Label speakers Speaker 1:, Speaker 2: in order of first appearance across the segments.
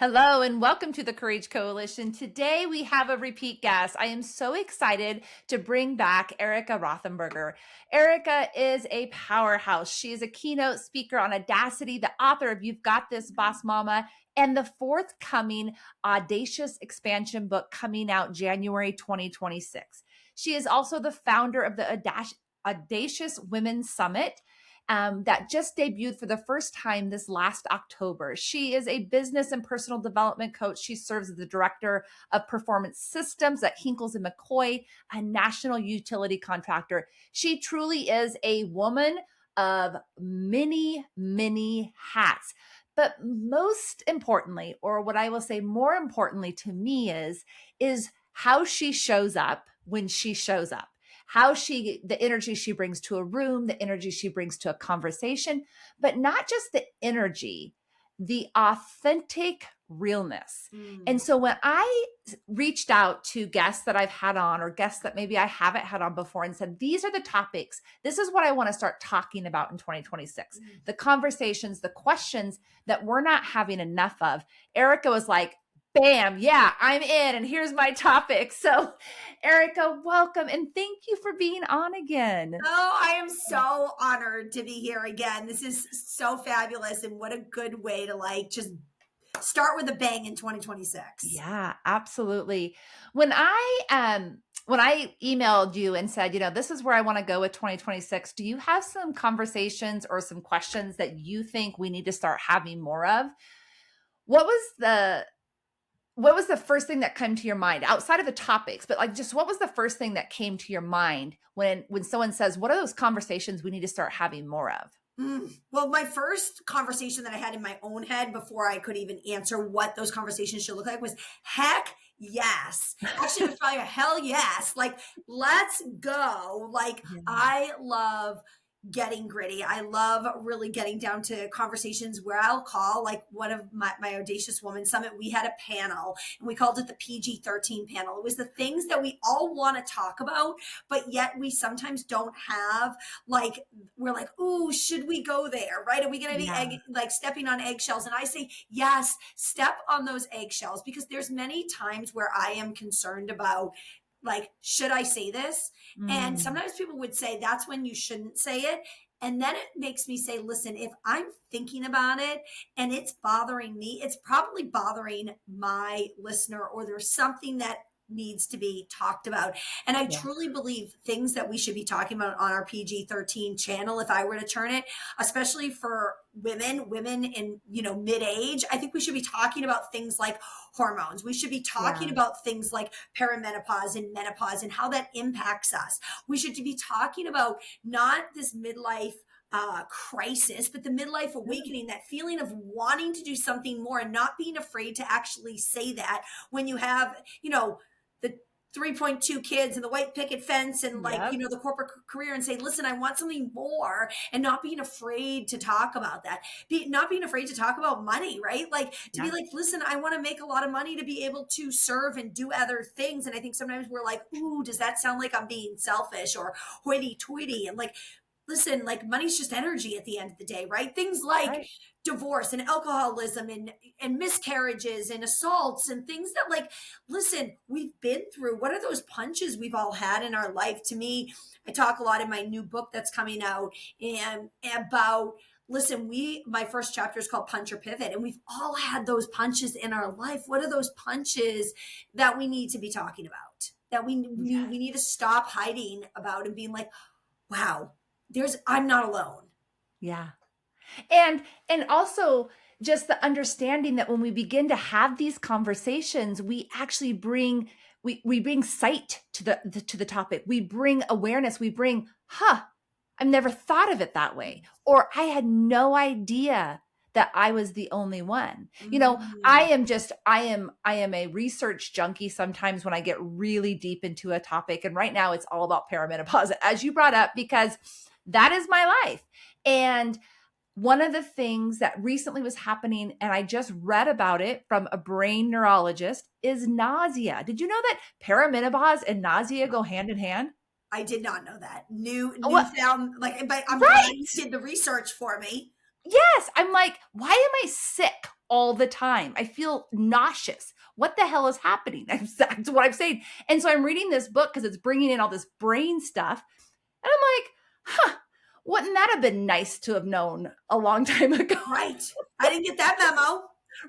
Speaker 1: Hello and welcome to the Courage Coalition. Today we have a repeat guest. I am so excited to bring back Erika Rothenberger. Erika is a powerhouse. She is a keynote speaker on Audacity, the author of You've Got This, Boss Mama, and the forthcoming Audacious expansion book coming out January 2026. She is also the founder of the Audacious Women's Summit that just debuted for the first time this last October. She is a business and personal development coach. She serves as the director of performance systems at Hinkles and McCoy, a national utility contractor. She truly is a woman of many, many hats. But most importantly, or what I will say more importantly to me is how she shows up when she shows up, the energy she brings to a room, the energy she brings to a conversation, but not just the energy, the authentic realness. And so when I reached out to guests that I've had on or guests that maybe I haven't had on before and said, these are the topics, this is what I want to start talking about in 2026, the conversations, the questions that we're not having enough of, Erika was like, bam, yeah, I'm in, and here's my topic. So, Erika, welcome, and thank you for being on again.
Speaker 2: Oh, I am so honored to be here again. This is so fabulous, and what a good way to just start with a bang in 2026.
Speaker 1: Yeah, absolutely. When I emailed you and said, this is where I want to go with 2026, do you have some conversations or some questions that you think we need to start having more of? What was the first thing that came to your mind outside of the topics, but just what was the first thing that came to your mind when someone says, what are those conversations we need to start having more of?
Speaker 2: Well, my first conversation that I had in my own head before I could even answer what those conversations should look like was heck yes. Actually, it was probably a hell yes. Let's go. I love getting gritty. I love really getting down to conversations where I'll call one of my Audacious Woman Summit. We had a panel and we called it the PG-13 panel. It was the things that we all want to talk about, but yet we sometimes don't have, we're like, ooh, should we go there? Right? Are we going to be stepping on eggshells? And I say, yes, step on those eggshells, because there's many times where I am concerned about should I say this? And sometimes people would say that's when you shouldn't say it. And then it makes me say, listen, if I'm thinking about it and it's bothering me, it's probably bothering my listener, or there's something that needs to be talked about. And I truly believe things that we should be talking about on our PG-13 channel, if I were to turn it, especially for women in, mid-age, I think we should be talking about things like hormones. We should be talking about things like perimenopause and menopause and how that impacts us. We should be talking about not this midlife crisis, but the midlife awakening, that feeling of wanting to do something more and not being afraid to actually say that when you have, the 3.2 kids and the white picket fence and the corporate career, and say, listen, I want something more, and not being afraid to talk about that. Not being afraid to talk about money, right? Be like, listen, I want to make a lot of money to be able to serve and do other things. And I think sometimes we're like, ooh, does that sound like I'm being selfish or hoity-toity? And listen, money's just energy at the end of the day, right? Things like divorce and alcoholism and miscarriages and assaults and things that listen, we've been through. What are those punches we've all had in our life? To me, I talk a lot in my new book that's coming out and about, listen, my first chapter is called Punch or Pivot, and we've all had those punches in our life. What are those punches that we need to be talking about, that we need to stop hiding about and being like, wow, I'm not alone.
Speaker 1: Yeah. And also just the understanding that when we begin to have these conversations, we actually bring sight to the topic. We bring awareness. We bring, I've never thought of it that way. Or I had no idea that I was the only one. I am a research junkie sometimes when I get really deep into a topic. And right now it's all about perimenopause, as you brought up, because that is my life. And one of the things that recently was happening, and I just read about it from a brain neurologist, is nausea. Did you know that perimenopause and nausea go hand in hand?
Speaker 2: I did not know that. Newfound, but I'm glad you did the research for me.
Speaker 1: Yes. I'm like, why am I sick all the time. I feel nauseous. What the hell is happening? That's what I'm saying. And so I'm reading this book because it's bringing in all this brain stuff. And I'm like, huh, wouldn't that have been nice to have known a long time ago?
Speaker 2: Right. I didn't get that memo.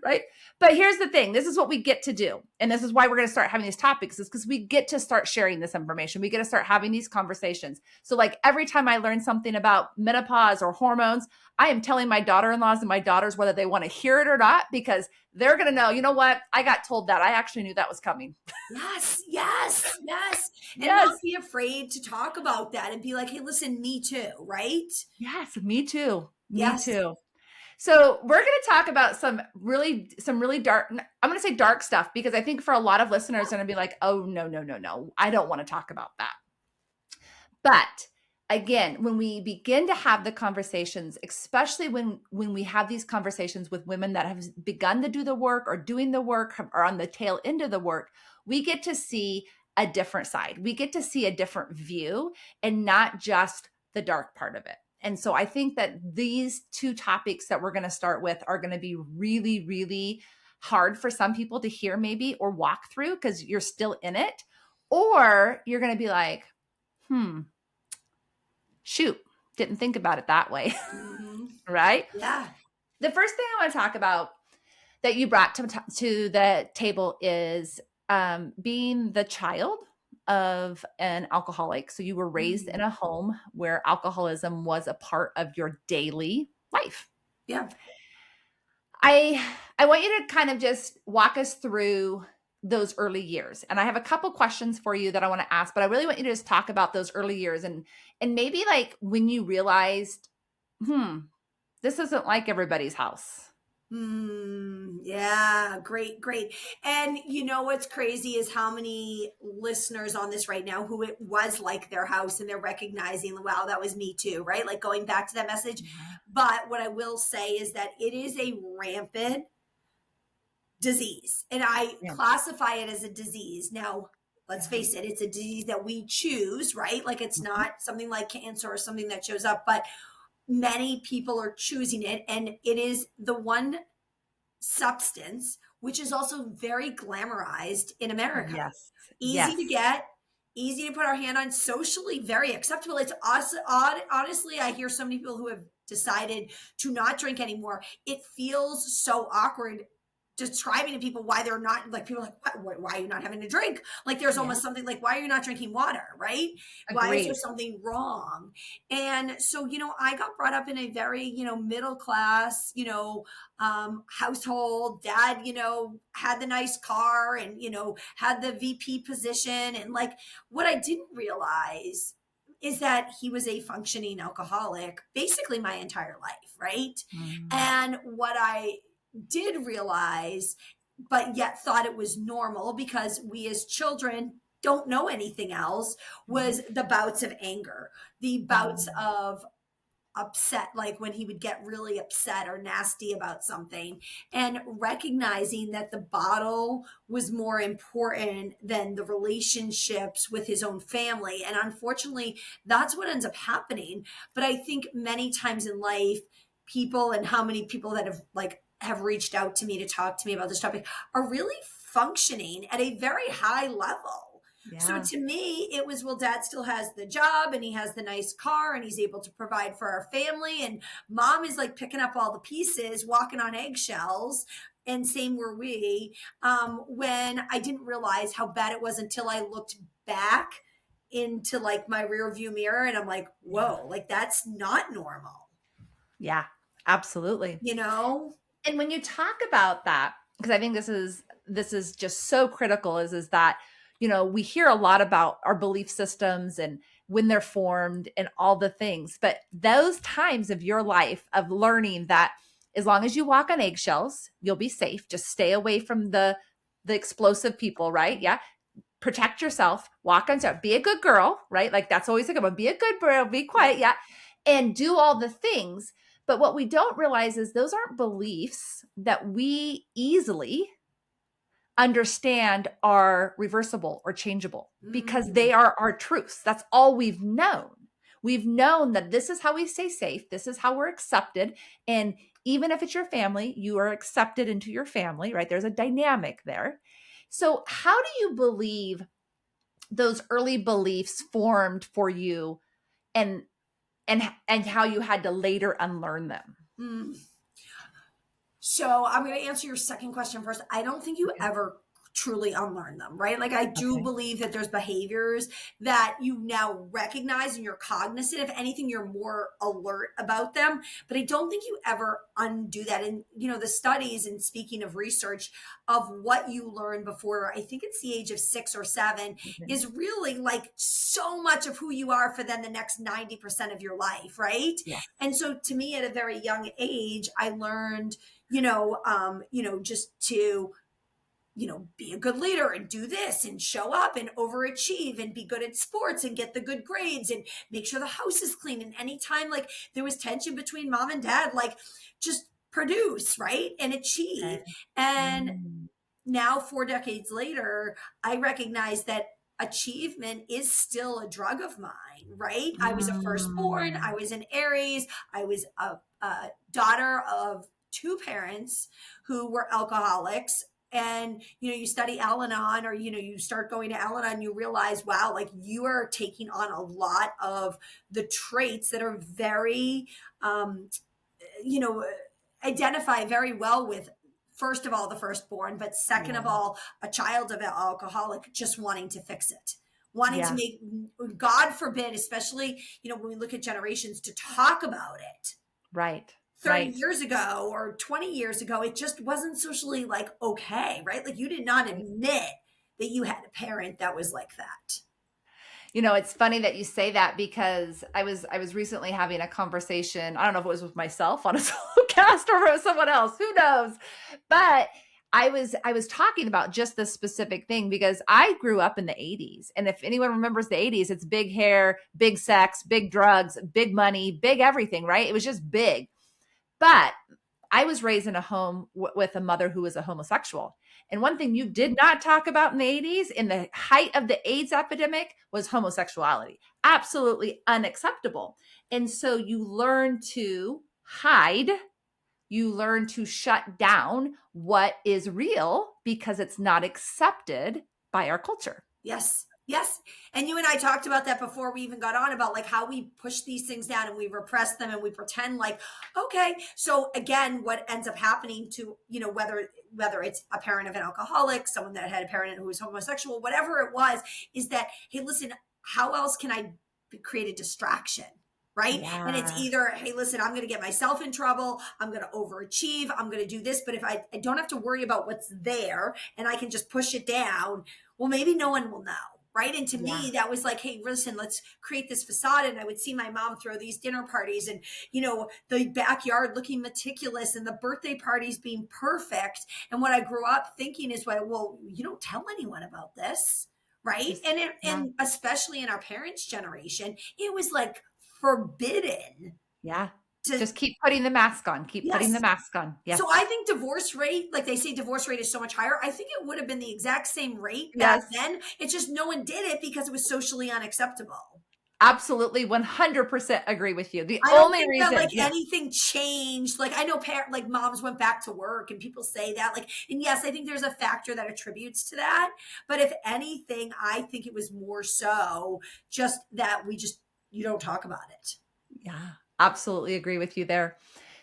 Speaker 1: Right. But here's the thing. This is what we get to do. And this is why we're going to start having these topics, is because we get to start sharing this information. We get to start having these conversations. So like every time I learn something about menopause or hormones, I am telling my daughter-in-laws and my daughters whether they want to hear it or not, because they're going to know, you know what? I got told that. I actually knew that was coming.
Speaker 2: Yes, yes, yes. And
Speaker 1: Yes.
Speaker 2: not be afraid to talk about that and be like, hey, listen, me too, right?
Speaker 1: Yes, me too. Me
Speaker 2: Yes.
Speaker 1: too. So we're going to talk about some really dark, I'm going to say dark stuff, because I think for a lot of listeners, they're going to be like, oh, no. I don't want to talk about that. But again, when we begin to have the conversations, especially when we have these conversations with women that have begun to do the work or doing the work or on the tail end of the work, we get to see a different side. We get to see a different view and not just the dark part of it. And so I think that these two topics that we're going to start with are going to be really, really hard for some people to hear maybe or walk through because you're still in it. Or you're going to be like, shoot, didn't think about it that way.
Speaker 2: Mm-hmm.
Speaker 1: Right?
Speaker 2: Yeah.
Speaker 1: The first thing I want to talk about that you brought to the table is being the child of an alcoholic. So you were raised in a home where alcoholism was a part of your daily life.
Speaker 2: Yeah.
Speaker 1: I want you to kind of just walk us through those early years. And I have a couple questions for you that I want to ask, but I really want you to just talk about those early years and maybe like when you realized, this isn't like everybody's house.
Speaker 2: Yeah, great. And you know what's crazy is how many listeners on this right now who it was like their house and they're recognizing, wow, that was me too, right? Like going back to that message. But what I will say is that it is a rampant disease, and I classify it as a disease. Now, let's face it, it's a disease that we choose, right? Like it's not something like cancer or something that shows up, but many people are choosing it, and it is the one substance which is also very glamorized in America.
Speaker 1: Yes.
Speaker 2: Easy to get, easy to put our hand on, socially very acceptable. It's honestly, I hear so many people who have decided to not drink anymore. It feels so awkward describing to people why they're not, like, people are like, why are you not having a drink? Like there's almost something like, why are you not drinking water? Right?
Speaker 1: Agreed.
Speaker 2: Why is there something wrong? And so, I got brought up in a very, middle class, household. Dad, had the nice car and, had the VP position. And like, what I didn't realize is that he was a functioning alcoholic basically my entire life. Right. And what I did realize, but yet thought it was normal because we as children don't know anything else, was the bouts of anger, the bouts of upset, like when he would get really upset or nasty about something, and recognizing that the bottle was more important than the relationships with his own family. And unfortunately, that's what ends up happening. But I think many times in life, people, and how many people that have reached out to me to talk to me about this topic, are really functioning at a very high level. Yeah. So to me, it was, well, Dad still has the job and he has the nice car and he's able to provide for our family. And Mom is like picking up all the pieces, walking on eggshells. And same were we, when I didn't realize how bad it was until I looked back into like my rear view mirror and I'm like, whoa, like that's not normal.
Speaker 1: Yeah, absolutely. And when you talk about that, because I think this is just so critical, is that, we hear a lot about our belief systems and when they're formed and all the things, but those times of your life of learning that as long as you walk on eggshells, you'll be safe. Just stay away from the explosive people, right? Yeah. Protect yourself, walk on, be a good girl, right? Like that's always a good one. Be a good girl, be quiet. Yeah. And do all the things. But what we don't realize is those aren't beliefs that we easily understand are reversible or changeable because they are our truths. That's all we've known. we've known that this is how we stay safe. This is how we're accepted. And even if it's your family, you are accepted into your family, right? There's a dynamic there. So how do you believe those early beliefs formed for you, and and how you had to later unlearn them?
Speaker 2: Mm. So I'm going to answer your second question first. I don't think you
Speaker 1: Okay.
Speaker 2: ever truly unlearn them, right? Like I do
Speaker 1: Okay.
Speaker 2: believe that there's behaviors that you now recognize and you're cognizant. If anything, you're more alert about them, but I don't think you ever undo that. And the studies, and speaking of research, of what you learn before, I think it's the age of 6 or 7,
Speaker 1: Okay.
Speaker 2: is really like so much of who you are for then the next 90% of your life, right?
Speaker 1: Yes.
Speaker 2: And so to me, at a very young age, I learned just to, be a good leader and do this and show up and overachieve and be good at sports and get the good grades and make sure the house is clean. And anytime like there was tension between mom and dad, like just produce, right? And
Speaker 1: Okay.
Speaker 2: achieve. And
Speaker 1: Mm.
Speaker 2: now 4 decades later, I recognize that achievement is still a drug of mine, right? I was a firstborn, I
Speaker 1: Mm.
Speaker 2: was an Aries, I was a daughter of two parents who were alcoholics. And you study Al-Anon, or you start going to Al-Anon, you realize, wow, like you are taking on a lot of the traits that are very you know identify very well with, first of all, the firstborn, but second of
Speaker 1: Yeah.
Speaker 2: all, a child of an alcoholic just wanting to fix it, wanting to
Speaker 1: Yeah.
Speaker 2: make, God forbid, especially, when we look at generations, to talk about it.
Speaker 1: Right.
Speaker 2: 30
Speaker 1: Right.
Speaker 2: years ago or 20 years ago, it just wasn't socially like okay, right? Like you did not
Speaker 1: Right.
Speaker 2: admit that you had a parent that was like that.
Speaker 1: It's funny that you say that, because I was recently having a conversation. I don't know if it was with myself on a solo cast or with someone else, who knows. But I was talking about just this specific thing, because I grew up in the 80s. And if anyone remembers the 80s, it's big hair, big sex, big drugs, big money, big everything, right? It was just big. But I was raised in a home with a mother who was a homosexual. And one thing you did not talk about in the 80s, in the height of the AIDS epidemic, was homosexuality. Absolutely unacceptable. And so you learn to hide, you learn to shut down what is real, because it's not accepted by our culture.
Speaker 2: Yes. Yes. And you and I talked about that before we even got on, about like how we push these things down and we repress them and we pretend like, okay. So again, what ends up happening to, whether it's a parent of an alcoholic, someone that had a parent who was homosexual, whatever it was, is that, hey, listen, how else can I create a distraction? Right. And it's
Speaker 1: Yeah.
Speaker 2: either, hey, listen, I'm going to get myself in trouble. I'm going to overachieve. I'm going to do this. But if I don't have to worry about what's there and I can just push it down, well, maybe no one will know. Right. And to
Speaker 1: Yeah.
Speaker 2: me, that was like, hey, listen, let's create this facade. And I would see my mom throw these dinner parties and, the backyard looking meticulous and the birthday parties being perfect. And what I grew up thinking is, well, you don't tell anyone about this. Right.
Speaker 1: Just, yeah.
Speaker 2: And especially in our parents' generation, it was like forbidden
Speaker 1: Yeah.
Speaker 2: to,
Speaker 1: Just keep putting the mask on. Keep putting the
Speaker 2: yes.
Speaker 1: mask on.
Speaker 2: So
Speaker 1: Yes.
Speaker 2: I think divorce rate, like they say, divorce rate is so much higher. I think it would have been the exact same rate back
Speaker 1: Yes.
Speaker 2: then. It's just no one did it because it was socially unacceptable.
Speaker 1: Absolutely, 100% agree with you. The
Speaker 2: I don't
Speaker 1: only
Speaker 2: think that
Speaker 1: reason,
Speaker 2: like
Speaker 1: yeah,
Speaker 2: anything changed. Like I know like moms went back to work and people say that, like, and yes, I think there's a factor that attributes to that. But if anything, I think it was more so just that you don't talk about it.
Speaker 1: yeah, absolutely agree with you there.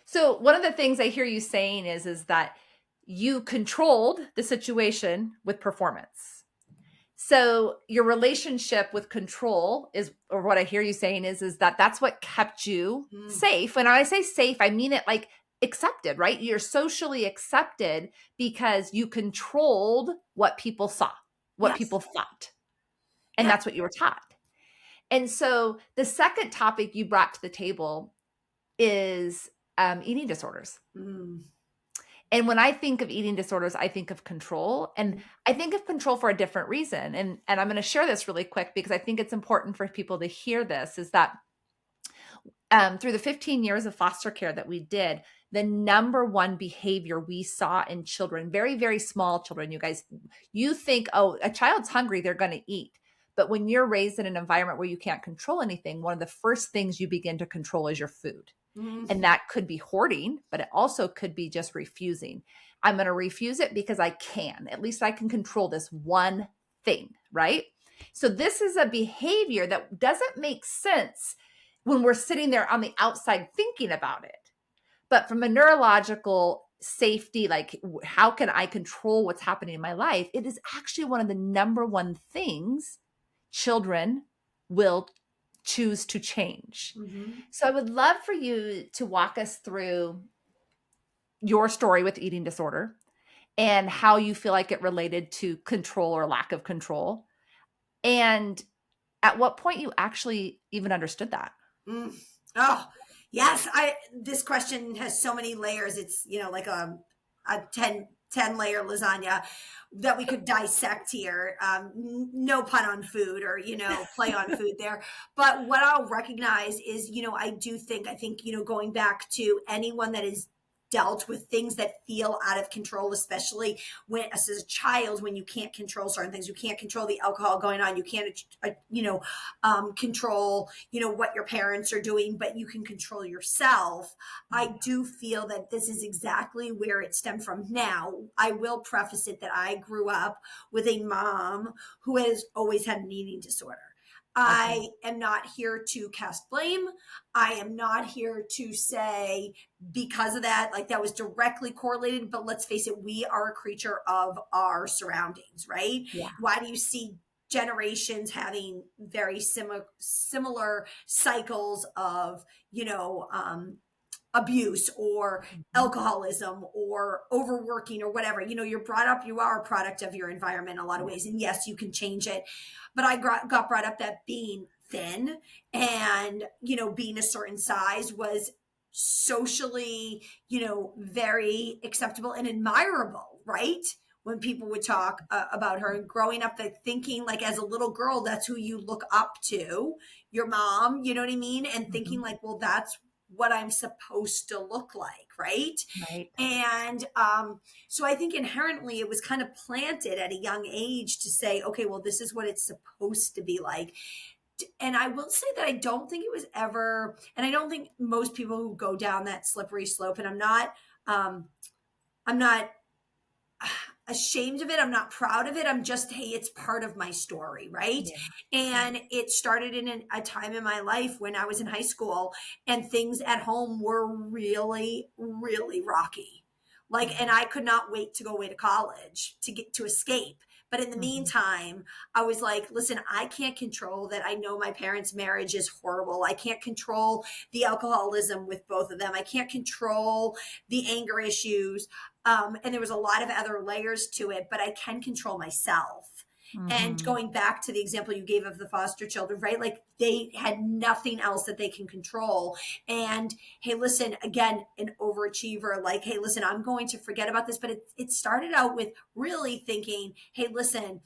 Speaker 1: So one of the things I hear you saying is that you controlled the situation with performance. So your relationship with control is, or what I hear you saying is that that's what kept you
Speaker 2: Mm,
Speaker 1: safe. When I say safe, I mean it like accepted, right? You're socially accepted because you controlled what people saw, what
Speaker 2: yes.
Speaker 1: people thought. And
Speaker 2: Yeah.
Speaker 1: that's what you were taught. And so the second topic you brought to the table is eating disorders.
Speaker 2: Mm,
Speaker 1: And when I think of eating disorders, I think of control. And
Speaker 2: mm,
Speaker 1: I think of control for a different reason. And I'm going to share this really quick because I think it's important for people to hear this, is that through the 15 years of foster care that we did, the number one behavior we saw in children, very, very small children, you guys, you think, oh, a child's hungry, they're going to eat. But when you're raised in an environment where you can't control anything, one of the first things you begin to control is your food. And that could be hoarding, but it also could be just refusing. I'm going to refuse it because I can. At least I can control this one thing, right? So this is a behavior that doesn't make sense when we're sitting there on the outside thinking about it. But from a neurological safety, like how can I control what's happening in my life? It is actually one of the number one things children will choose to change. So I would love for you to walk us through your story with eating disorder and how you feel like it related to control or lack of control. And at what point you actually even understood that.
Speaker 2: Oh, yes. This question has so many layers. It's, like a 10 layer lasagna that we could dissect here. No pun on food or, play on food there. But what I'll recognize is, I think, going back to anyone that is dealt with things that feel out of control, especially when as a child, when you can't control certain things, you can't control the alcohol going on, you can't control what your parents are doing, but you can control yourself. I do feel that this is exactly where it stemmed from. Now I will preface it that I grew up with a mom who has always had an eating disorder. I am not here to cast blame. I am not here to say because of that, like that was directly correlated, but let's face it, we are a creature of our surroundings, right?
Speaker 1: Yeah.
Speaker 2: Why do you see generations having very similar cycles of, abuse or alcoholism or overworking or whatever? You're brought up, you are a product of your environment in a lot of ways. And yes, you can change it. But I got brought up that being thin and, being a certain size was socially, very acceptable and admirable, right? When people would talk about her, and growing up, thinking like as a little girl, that's who you look up to, your mom, you know what I mean? And thinking like, well, that's what I'm supposed to look like, right?
Speaker 1: Right.
Speaker 2: And so I think inherently it was kind of planted at a young age to say, okay, well, this is what it's supposed to be like. And I will say that I don't think it was ever, and I don't think most people who go down that slippery slope, and I'm not ashamed of it. I'm not proud of it. I'm just, hey, it's part of my story, right? Yeah. And it started in a time in my life when I was in high school and things at home were really, really rocky. And I could not wait to go away to college to escape. But in the meantime, I was like, listen, I can't control that. I know my parents' marriage is horrible. I can't control the alcoholism with both of them. I can't control the anger issues. And there was a lot of other layers to it, but I can control myself. And going back to the example you gave of the foster children, right? Like they had nothing else that they can control. And hey, listen, again, an overachiever, like, hey, listen, I'm going to forget about this. But it started out with really thinking, hey, listen,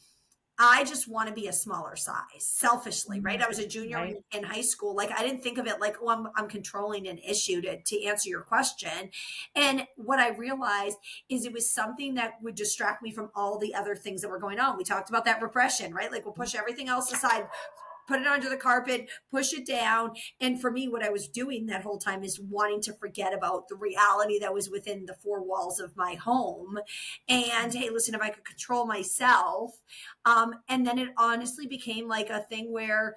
Speaker 2: I just want to be a smaller size, selfishly, right? I was a junior in high school. Like I didn't think of it like, oh, I'm controlling an issue to answer your question. And what I realized is it was something that would distract me from all the other things that were going on. We talked about that repression, right? Like we'll push everything else aside, put it under the carpet, push it down. And for me, what I was doing that whole time is wanting to forget about the reality that was within the four walls of my home. And hey, listen, if I could control myself. And then it honestly became like a thing where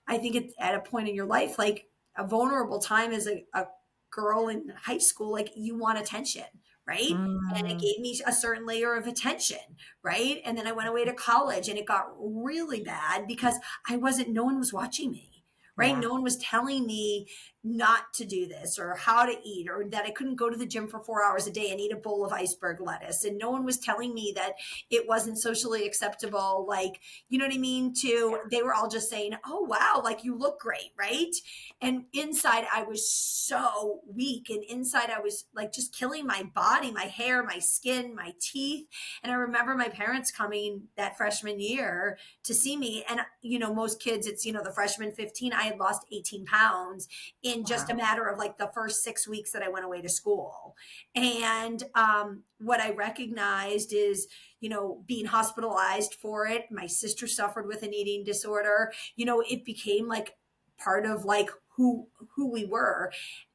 Speaker 2: I think it's at a point in your life, like a vulnerable time as a girl in high school, like you want attention. Right. And it gave me a certain layer of attention. Right. And then I went away to college and it got really bad because no one was watching me. Right. Yeah. No one was telling me not to do this or how to eat or that I couldn't go to the gym for 4 hours a day and eat a bowl of iceberg lettuce. And no one was telling me that it wasn't socially acceptable. Like, you know what I mean? They were all just saying, oh, wow, like you look great. Right. And inside I was so weak. And inside I was like just killing my body, my hair, my skin, my teeth. And I remember my parents coming that freshman year to see me. And, most kids, it's, the freshman 15, I had lost 18 pounds in in just a
Speaker 1: Wow.
Speaker 2: matter of like the first 6 weeks that I went away to school. And what I recognized is, being hospitalized for it. My sister suffered with an eating disorder. It became like part of like who we were.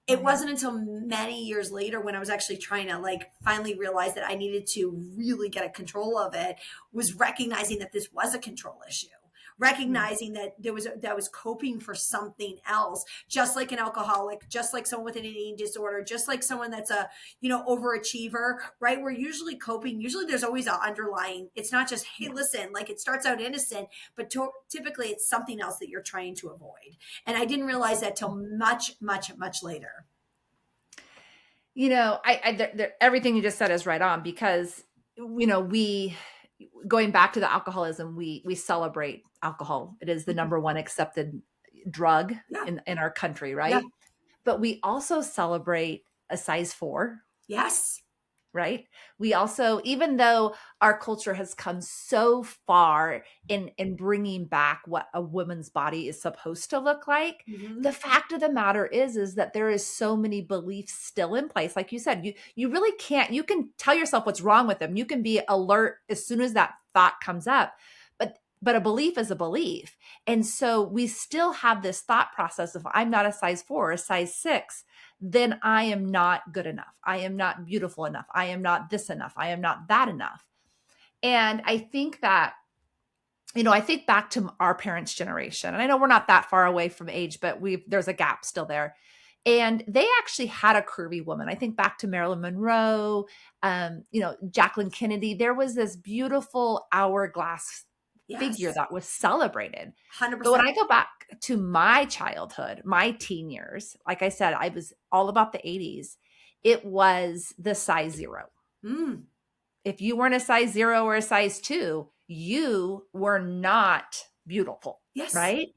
Speaker 2: It
Speaker 1: Right.
Speaker 2: wasn't until many years later when I was actually trying to like finally realize that I needed to really get a control of it, was recognizing that this was a control issue,
Speaker 1: Yeah.
Speaker 2: recognizing that that was coping for something else, just like an alcoholic, just like someone with an eating disorder, just like someone that's a overachiever, right? We're usually coping. Usually there's always an underlying, it's not just, hey,
Speaker 1: Yeah.
Speaker 2: listen, like it starts out innocent, but typically it's something else that you're trying to avoid. And I didn't realize that till much, much, much later.
Speaker 1: Everything you just said is right on, because we, going back to the alcoholism, we celebrate alcohol. It is the number one accepted drug
Speaker 2: Yeah.
Speaker 1: in our country,
Speaker 2: Yeah.
Speaker 1: right? But we also celebrate a size 4,
Speaker 2: Yes.
Speaker 1: right? We also, even though our culture has come so far in bringing back what a woman's body is supposed to look like,
Speaker 2: Mm-hmm.
Speaker 1: the fact of the matter is that there is so many beliefs still in place. Like you said, you really can't, you can tell yourself what's wrong with them. You can be alert as soon as that thought comes up. But a belief is a belief. And so we still have this thought process of, I'm not a size 4 or a size 6, then I am not good enough. I am not beautiful enough. I am not this enough. I am not that enough. And I think that, I think back to our parents' generation, and I know we're not that far away from age, but there's a gap still there. And they actually had a curvy woman. I think back to Marilyn Monroe, Jacqueline Kennedy. There was this beautiful hourglass figure
Speaker 2: Yes.
Speaker 1: that was celebrated. But when
Speaker 2: 100%.
Speaker 1: I go back to my childhood, my teen years, like I said, I was all about the 80s. It was the size 0.
Speaker 2: Mm.
Speaker 1: If you weren't a size 0 or a size 2, you were not beautiful,
Speaker 2: Yes.
Speaker 1: right?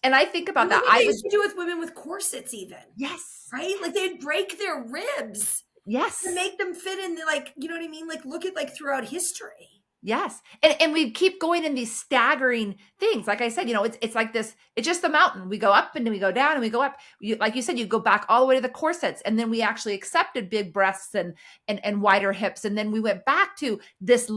Speaker 1: And I think
Speaker 2: And
Speaker 1: about
Speaker 2: look
Speaker 1: that.
Speaker 2: what
Speaker 1: I
Speaker 2: they
Speaker 1: was,
Speaker 2: used to do with women with corsets, even,
Speaker 1: yes,
Speaker 2: right? Like they'd break their ribs to
Speaker 1: yes.
Speaker 2: make them fit in, like, you know what I mean? Like, look at like throughout history.
Speaker 1: Yes. And we keep going in these staggering things. Like I said, it's like this, it's just the mountain. We go up and then we go down and we go up. Like you said, you go back all the way to the corsets. And then we actually accepted big breasts and wider hips. And then we went back to this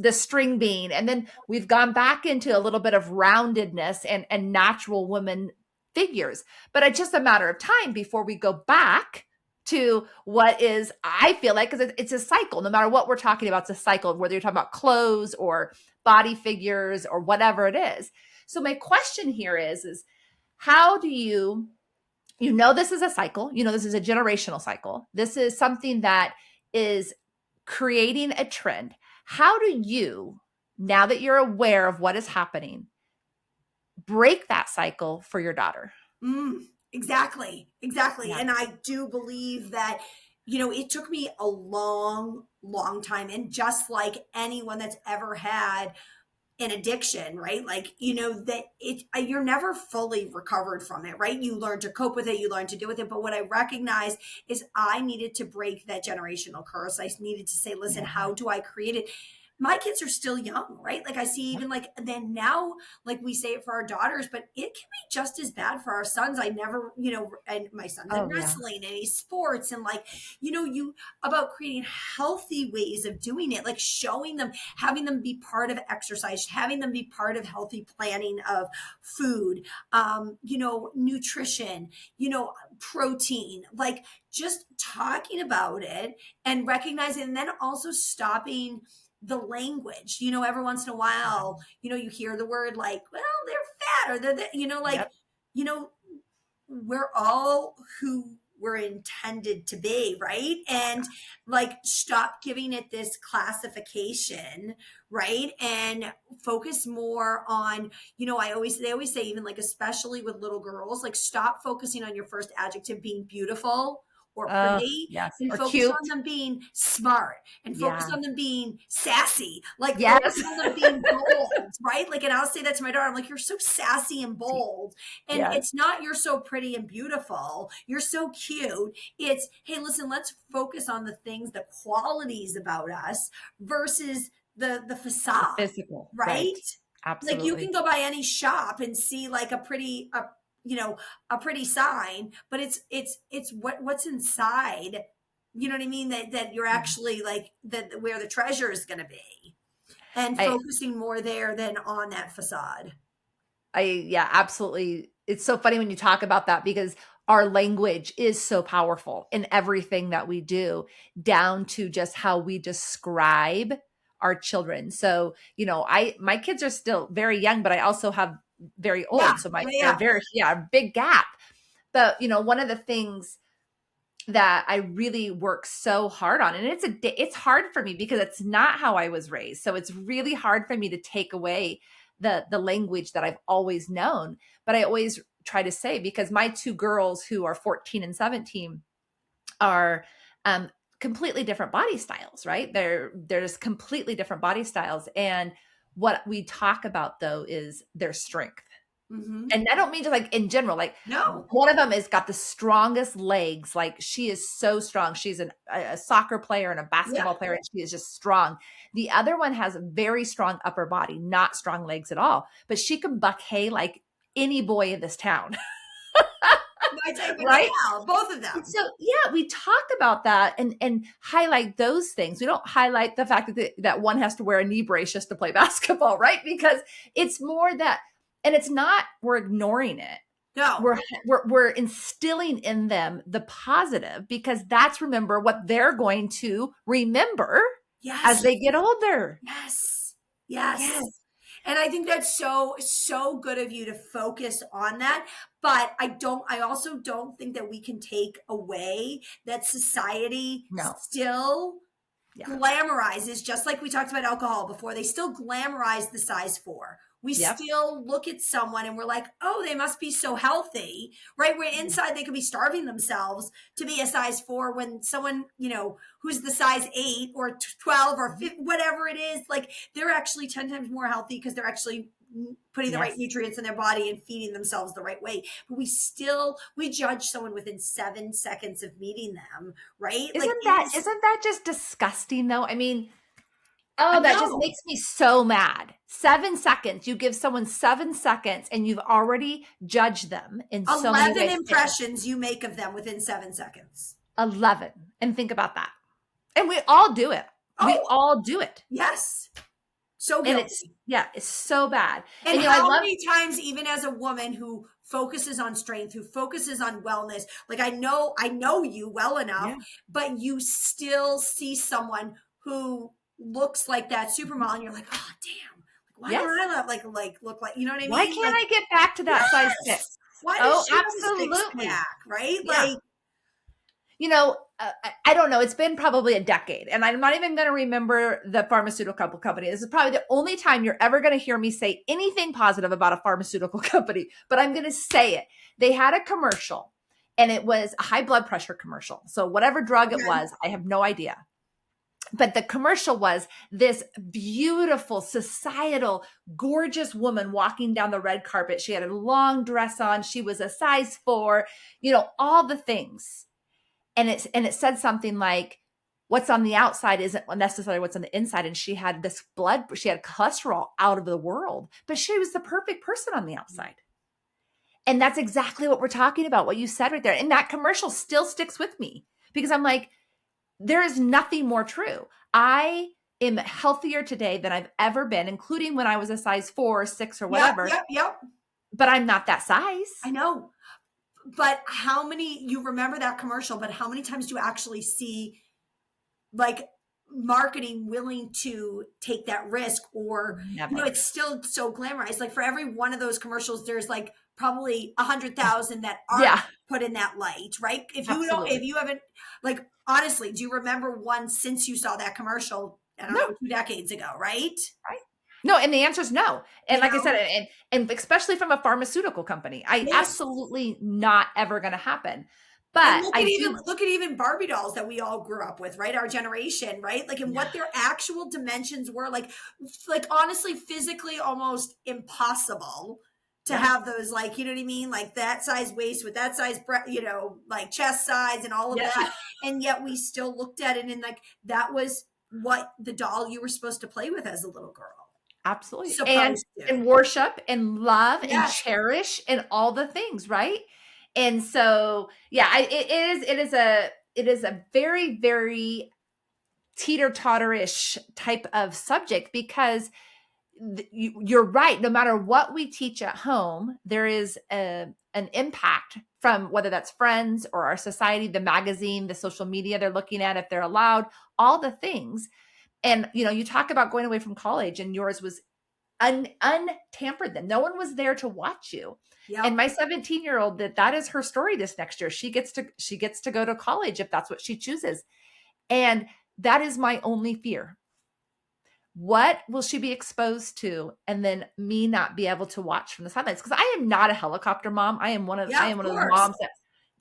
Speaker 1: string bean. And then we've gone back into a little bit of roundedness and natural woman figures. But it's just a matter of time before we go back to what is, I feel like, because it's a cycle. No matter what we're talking about, it's a cycle, whether you're talking about clothes or body figures or whatever it is. So my question here is how do this is a cycle, this is a generational cycle. This is something that is creating a trend. How do you, now that you're aware of what is happening, break that cycle for your daughter?
Speaker 2: Exactly. Exactly.
Speaker 1: Yeah.
Speaker 2: And I do believe that, it took me a long, long time. And just like anyone that's ever had an addiction, right? Like, that you're never fully recovered from it, right? You learn to cope with it, you learn to deal with it. But what I recognized is I needed to break that generational curse. I needed to say, listen,
Speaker 1: Yeah.
Speaker 2: how do I create it? My kids are still young, right? Like I see even like then now, like we say it for our daughters, but it can be just as bad for our sons. I never, and my son's in
Speaker 1: Oh, yeah.
Speaker 2: wrestling and he's sports and like, you about creating healthy ways of doing it, like showing them, having them be part of exercise, having them be part of healthy planning of food, nutrition, protein, like just talking about it and recognizing, and then also stopping the language, every once in a while, you hear the word like, well, they're fat or
Speaker 1: Yep.
Speaker 2: you know, we're all who we're intended to be, right? And like stop giving it this classification, right? And focus more on, they always say, even like especially with little girls, like stop focusing on your first adjective being beautiful or pretty
Speaker 1: Yes.
Speaker 2: and
Speaker 1: Or
Speaker 2: focus
Speaker 1: cute.
Speaker 2: on them being smart and focus
Speaker 1: Yeah.
Speaker 2: on them being sassy, like focus
Speaker 1: Yes.
Speaker 2: on them being bold, right? Like, and I'll say that to my daughter, I'm like, you're so sassy and bold. And
Speaker 1: Yes.
Speaker 2: it's not you're so pretty and beautiful, you're so cute. It's, hey, listen, let's focus on the things, the qualities about us versus the
Speaker 1: The
Speaker 2: facade,
Speaker 1: physical. Right.
Speaker 2: right? Like you
Speaker 1: Absolutely.
Speaker 2: can go by any shop and see like a pretty a pretty sign, but it's what's inside, you know what I mean? That you're actually like that where the treasure is going to be, and
Speaker 1: I,
Speaker 2: focusing more there than on that facade.
Speaker 1: yeah, absolutely. It's so funny when you talk about that because our language is so powerful in everything that we do, down to just how we describe our children. So, my kids are still very young, but I also have very
Speaker 2: Yeah,
Speaker 1: old. So they're
Speaker 2: yeah,
Speaker 1: very, yeah, big gap. But, one of the things that I really work so hard on, and it's hard for me because it's not how I was raised. So it's really hard for me to take away the language that I've always known. But I always try to say, because my two girls who are 14 and 17 are completely different body styles, right? There's completely different body styles. And what we talk about though is their strength.
Speaker 2: hmm
Speaker 1: And I don't mean to, like, in general, like,
Speaker 2: no,
Speaker 1: one of them has got the strongest legs. Like, she is so strong. She's a soccer player and a
Speaker 2: yeah,
Speaker 1: basketball player, and she is just strong. The other one has a very strong upper body, not strong legs at all, but she can buck hay like any boy in this town.
Speaker 2: my type of
Speaker 1: Right?
Speaker 2: gal, both of
Speaker 1: And
Speaker 2: them.
Speaker 1: so, yeah, we talk about that and highlight those things. We don't highlight the fact that one has to wear a knee brace just to play basketball, right? Because it's more that, and it's not, we're ignoring it.
Speaker 2: No,
Speaker 1: We're instilling in them the positive, because that's, remember, what they're going to remember as
Speaker 2: yes,
Speaker 1: they get older.
Speaker 2: yes, yes.
Speaker 1: Yes.
Speaker 2: And I think that's so good of you to focus on that. But I also don't think that we can take away that society
Speaker 1: No.
Speaker 2: still
Speaker 1: Yeah.
Speaker 2: glamorizes, just like we talked about alcohol before, they still glamorize the size 4. We
Speaker 1: Yep.
Speaker 2: still look at someone and we're like, oh, they must be so healthy, right? Where inside they could be starving themselves to be a size 4, when someone, who's the size 8 or 12 or 15, whatever it is, like they're actually 10 times more healthy because they're actually putting the right
Speaker 1: Yes.
Speaker 2: nutrients in their body and feeding themselves the right way. But we judge someone within 7 seconds of meeting them, right? Like
Speaker 1: Isn't that just disgusting though? I mean,
Speaker 2: I
Speaker 1: oh, that just
Speaker 2: know.
Speaker 1: makes me so mad. 7 seconds. You give someone 7 seconds and you've already judged them in so many
Speaker 2: 11
Speaker 1: ways.
Speaker 2: impressions you make of them within 7 seconds.
Speaker 1: 11. And think about that. And we all do it. We
Speaker 2: Oh,
Speaker 1: all do it.
Speaker 2: yes. So
Speaker 1: And
Speaker 2: guilty.
Speaker 1: it's so bad.
Speaker 2: And
Speaker 1: I
Speaker 2: how
Speaker 1: love,
Speaker 2: many times, even as a woman who focuses on strength, who focuses on wellness, like I know you well enough,
Speaker 1: yeah.
Speaker 2: but you still see someone who looks like that supermodel and you're like, oh damn, why
Speaker 1: Yes.
Speaker 2: don't I look like, you know what I mean?
Speaker 1: Why can't
Speaker 2: Like,
Speaker 1: I get back to that size 6?
Speaker 2: yes. Why
Speaker 1: Oh,
Speaker 2: does she have a six
Speaker 1: absolutely.
Speaker 2: pack, right?
Speaker 1: Yeah.
Speaker 2: Like,
Speaker 1: I don't know. It's been probably a decade, and I'm not even going to remember the pharmaceutical company. This is probably the only time you're ever going to hear me say anything positive about a pharmaceutical company, but I'm going to say it. They had a commercial, and it was a high blood pressure commercial. So whatever drug it was, I have no idea. But the commercial was this beautiful, societal, gorgeous woman walking down the red carpet. She had a long dress on. She was a size 4, all the things. And it said something like, what's on the outside isn't necessarily what's on the inside. And she had she had cholesterol out of the world, but she was the perfect person on the outside. And that's exactly what we're talking about, what you said right there. And that commercial still sticks with me, because I'm like, there is nothing more true. I am healthier today than I've ever been, including when I was a size 4 or 6 or whatever.
Speaker 2: Yep.
Speaker 1: But I'm not that size.
Speaker 2: I know. But you remember that commercial, but how many times do you actually see like marketing willing to take that risk? Or,
Speaker 1: Never.
Speaker 2: it's still so glamorized. Like for every one of those commercials, there's like probably 100,000 that aren't put in that light, right? If you haven't, like, honestly, do you remember one since you saw that commercial, I don't know, 2 decades ago, right?
Speaker 1: Right. No, and the answer is no. And like I said, and especially from a pharmaceutical company, absolutely not ever going to happen. But
Speaker 2: look at even Barbie dolls that we all grew up with, right? Our generation, right? Like, and what their actual dimensions were, like honestly, physically almost impossible to have those, like, you know what I mean? Like that size waist with that size, like chest size and all of that. And yet we still looked at it and like, that was what the doll you were supposed to play with as a little girl.
Speaker 1: Absolutely.
Speaker 2: Supposed to.
Speaker 1: And worship and love and
Speaker 2: Yes.
Speaker 1: cherish and all the things, right? And so, yeah, it is a very, very teeter-totterish type of subject because you're right. No matter what we teach at home, there is an impact from whether that's friends or our society, the magazine, the social media they're looking at, if they're allowed, all the things. And, you talk about going away from college and yours was untampered then. No one was there to watch you. And
Speaker 2: Yep.
Speaker 1: my 17-year-old, that is her story this next year. She gets to go to college if that's what she chooses. And that is my only fear. What will she be exposed to? And then me not be able to watch from the sidelines. Because I am not a helicopter mom. I am one of
Speaker 2: Yeah, of
Speaker 1: those
Speaker 2: course.
Speaker 1: moms that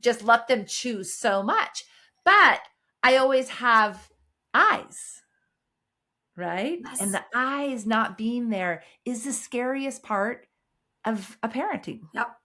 Speaker 1: just let them choose so much. But I always have eyes, right? And
Speaker 2: Yes.
Speaker 1: the eyes not being there is the scariest part of a parenting.
Speaker 2: Yep.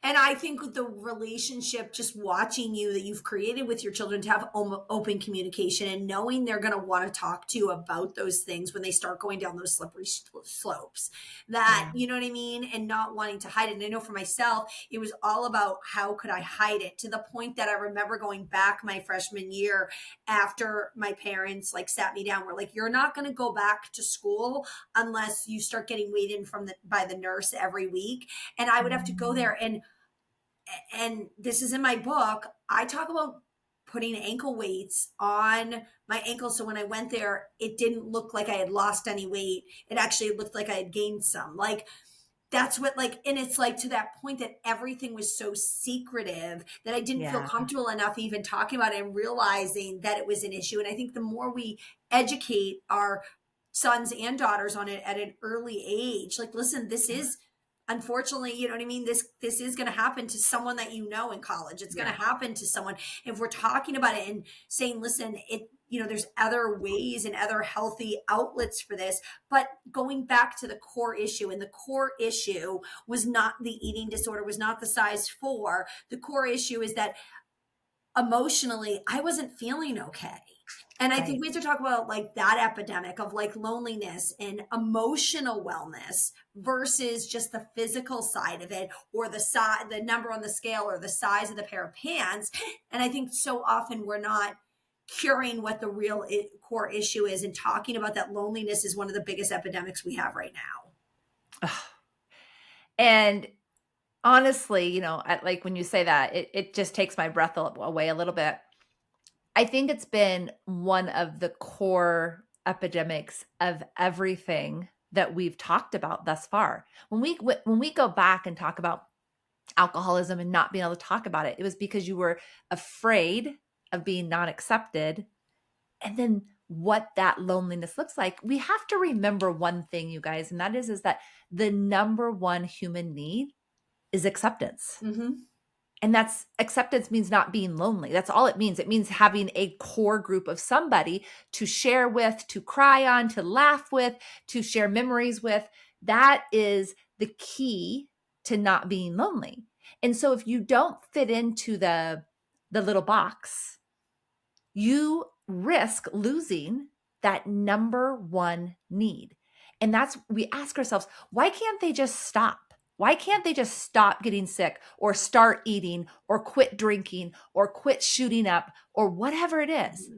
Speaker 2: And I think with the relationship, just watching you that you've created with your children to have open communication and knowing they're going to want to talk to you about those things when they start going down those slippery slopes, that,
Speaker 1: Yeah.
Speaker 2: you know what I mean? And not wanting to hide it. And I know for myself, it was all about how could I hide it, to the point that I remember going back my freshman year after my parents like sat me down. We're like, you're not going to go back to school unless you start getting weighed in by the nurse every week. And I would have to go there, and this is in my book. I talk about putting ankle weights on my ankles. So when I went there, it didn't look like I had lost any weight. It actually looked like I had gained some. Like, that's what, like, and it's like to that point that everything was so secretive that I didn't feel
Speaker 1: Yeah.
Speaker 2: comfortable enough even talking about it and realizing that it was an issue. And I think the more we educate our sons and daughters on it at an early age, like, listen, this is, unfortunately, you know what I mean, this is going to happen to someone that you know in college. It's going to
Speaker 1: Yeah.
Speaker 2: happen to someone. If we're talking about it and saying, listen, there's other ways and other healthy outlets for this. But going back to the core issue, and the core issue was not the eating disorder, was not the size 4. The core issue is that emotionally I wasn't feeling okay. And I think
Speaker 1: Right.
Speaker 2: we have to talk about like that epidemic of like loneliness and emotional wellness versus just the physical side of it, or the number on the scale, or the size of the pair of pants. And I think so often we're not curing what the real core issue is, and talking about that loneliness is one of the biggest epidemics we have right now.
Speaker 1: And honestly, like when you say that, it just takes my breath away a little bit. I think it's been one of the core epidemics of everything that we've talked about thus far. When we go back and talk about alcoholism and not being able to talk about it, it was because you were afraid of being not accepted. And then what that loneliness looks like, we have to remember one thing, you guys, and that is that the number one human need is acceptance.
Speaker 2: Mm-hmm.
Speaker 1: And that's acceptance means not being lonely. That's all it means. It means having a core group of somebody to share with, to cry on, to laugh with, to share memories with. That is the key to not being lonely. And so if you don't fit into the little box, you risk losing that number one need. And we ask ourselves, why can't they just stop? Why can't they just stop getting sick, or start eating, or quit drinking, or quit shooting up, or whatever it is?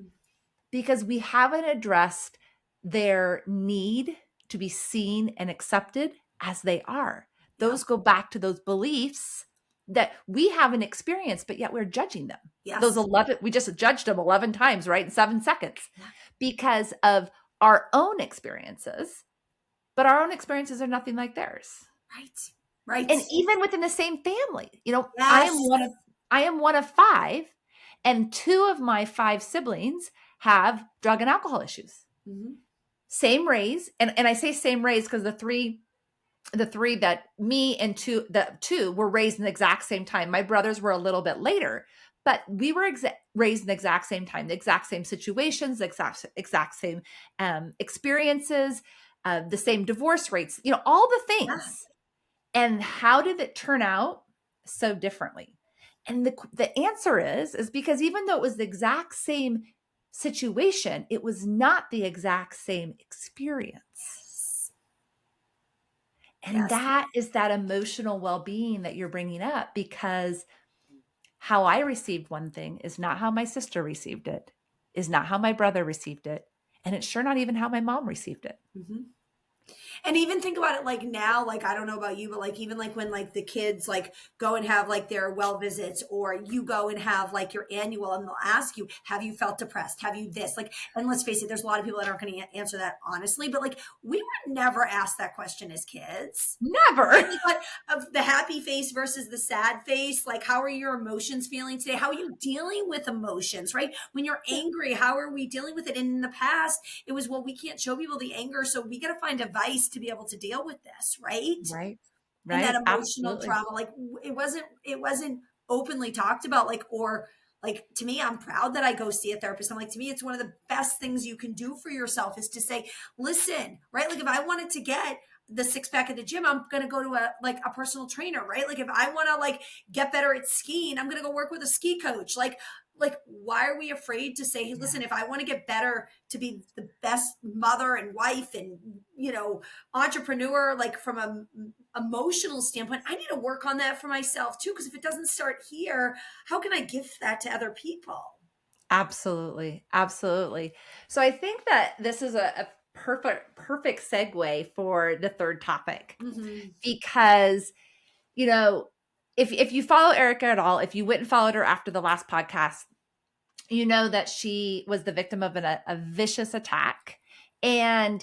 Speaker 1: Because we haven't addressed their need to be seen and accepted as they are. Those go back to those beliefs that we haven't experienced, but yet we're judging them.
Speaker 2: Yes.
Speaker 1: Those 11, we just judged them 11 times, right? In 7 seconds because of our own experiences, but our own experiences are nothing like theirs.
Speaker 2: Right.
Speaker 1: And even within the same family,
Speaker 2: Yes.
Speaker 1: I am one of 5, and 2 of my 5 siblings have drug and alcohol issues.
Speaker 2: Mm-hmm.
Speaker 1: Same raise. And I say same raise because the three that me and the 2 were raised in the exact same time. My brothers were a little bit later, but we were raised in the exact same time, the exact same situations, the exact same experiences, the same divorce rates, all the things.
Speaker 2: Yeah.
Speaker 1: And how did it turn out so differently? And the answer is because even though it was the exact same situation, it was not the exact same experience. And
Speaker 2: Yes.
Speaker 1: that is that emotional well-being that you're bringing up, because how I received one thing is not how my sister received it, is not how my brother received it, and it's sure not even how my mom received it.
Speaker 2: Mm-hmm. And even think about it like now, like I don't know about you, but like even like when like the kids like go and have like their well visits, or you go and have like your annual, and they'll ask you, have you felt depressed? Have you this? Like, and let's face it, there's a lot of people that aren't going to answer that honestly, but like we were never asked that question as kids. Right?
Speaker 1: Never.
Speaker 2: Like what of the happy face versus the sad face? Like, how are your emotions feeling today? How are you dealing with emotions, right? When you're angry, how are we dealing with it? And in the past, it was, well, we can't show people the anger, so we got to find a vice to be able to deal with this, right?
Speaker 1: Right.
Speaker 2: And that
Speaker 1: Right.
Speaker 2: emotional
Speaker 1: Absolutely.
Speaker 2: trauma, like it wasn't openly talked about, like, or like to me, I'm proud that I go see a therapist. I'm like, to me, it's one of the best things you can do for yourself is to say, listen, right? Like if I wanted to get the six pack at the gym, I'm going to go to a personal trainer, right? Like if I want to like get better at skiing, I'm going to go work with a ski coach. Like why are we afraid to say, hey,
Speaker 1: Yeah.
Speaker 2: listen, if I want to get better to be the best mother and wife and, entrepreneur, like from a emotional standpoint, I need to work on that for myself too. Because if it doesn't start here, how can I give that to other people?
Speaker 1: Absolutely. Absolutely. So I think that this is a perfect segue for the third topic,
Speaker 2: Mm-hmm.
Speaker 1: because, you know, if you follow Erika at all, if you went and followed her after the last podcast, you know that she was the victim of a vicious attack. And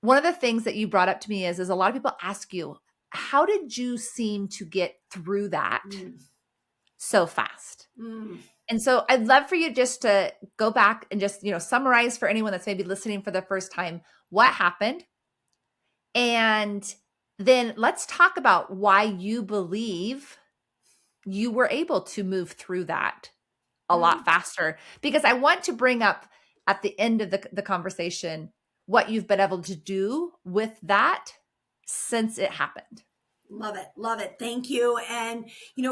Speaker 1: one of the things that you brought up to me is a lot of people ask you, how did you seem to get through that so fast?
Speaker 2: Mm-hmm.
Speaker 1: And so I'd love for you just to go back and just, summarize for anyone that's maybe listening for the first time what happened. And then let's talk about why you believe you were able to move through that a lot faster. Because I want to bring up at the end of the conversation what you've been able to do with that since it happened.
Speaker 2: Love it. Love it. Thank you. And,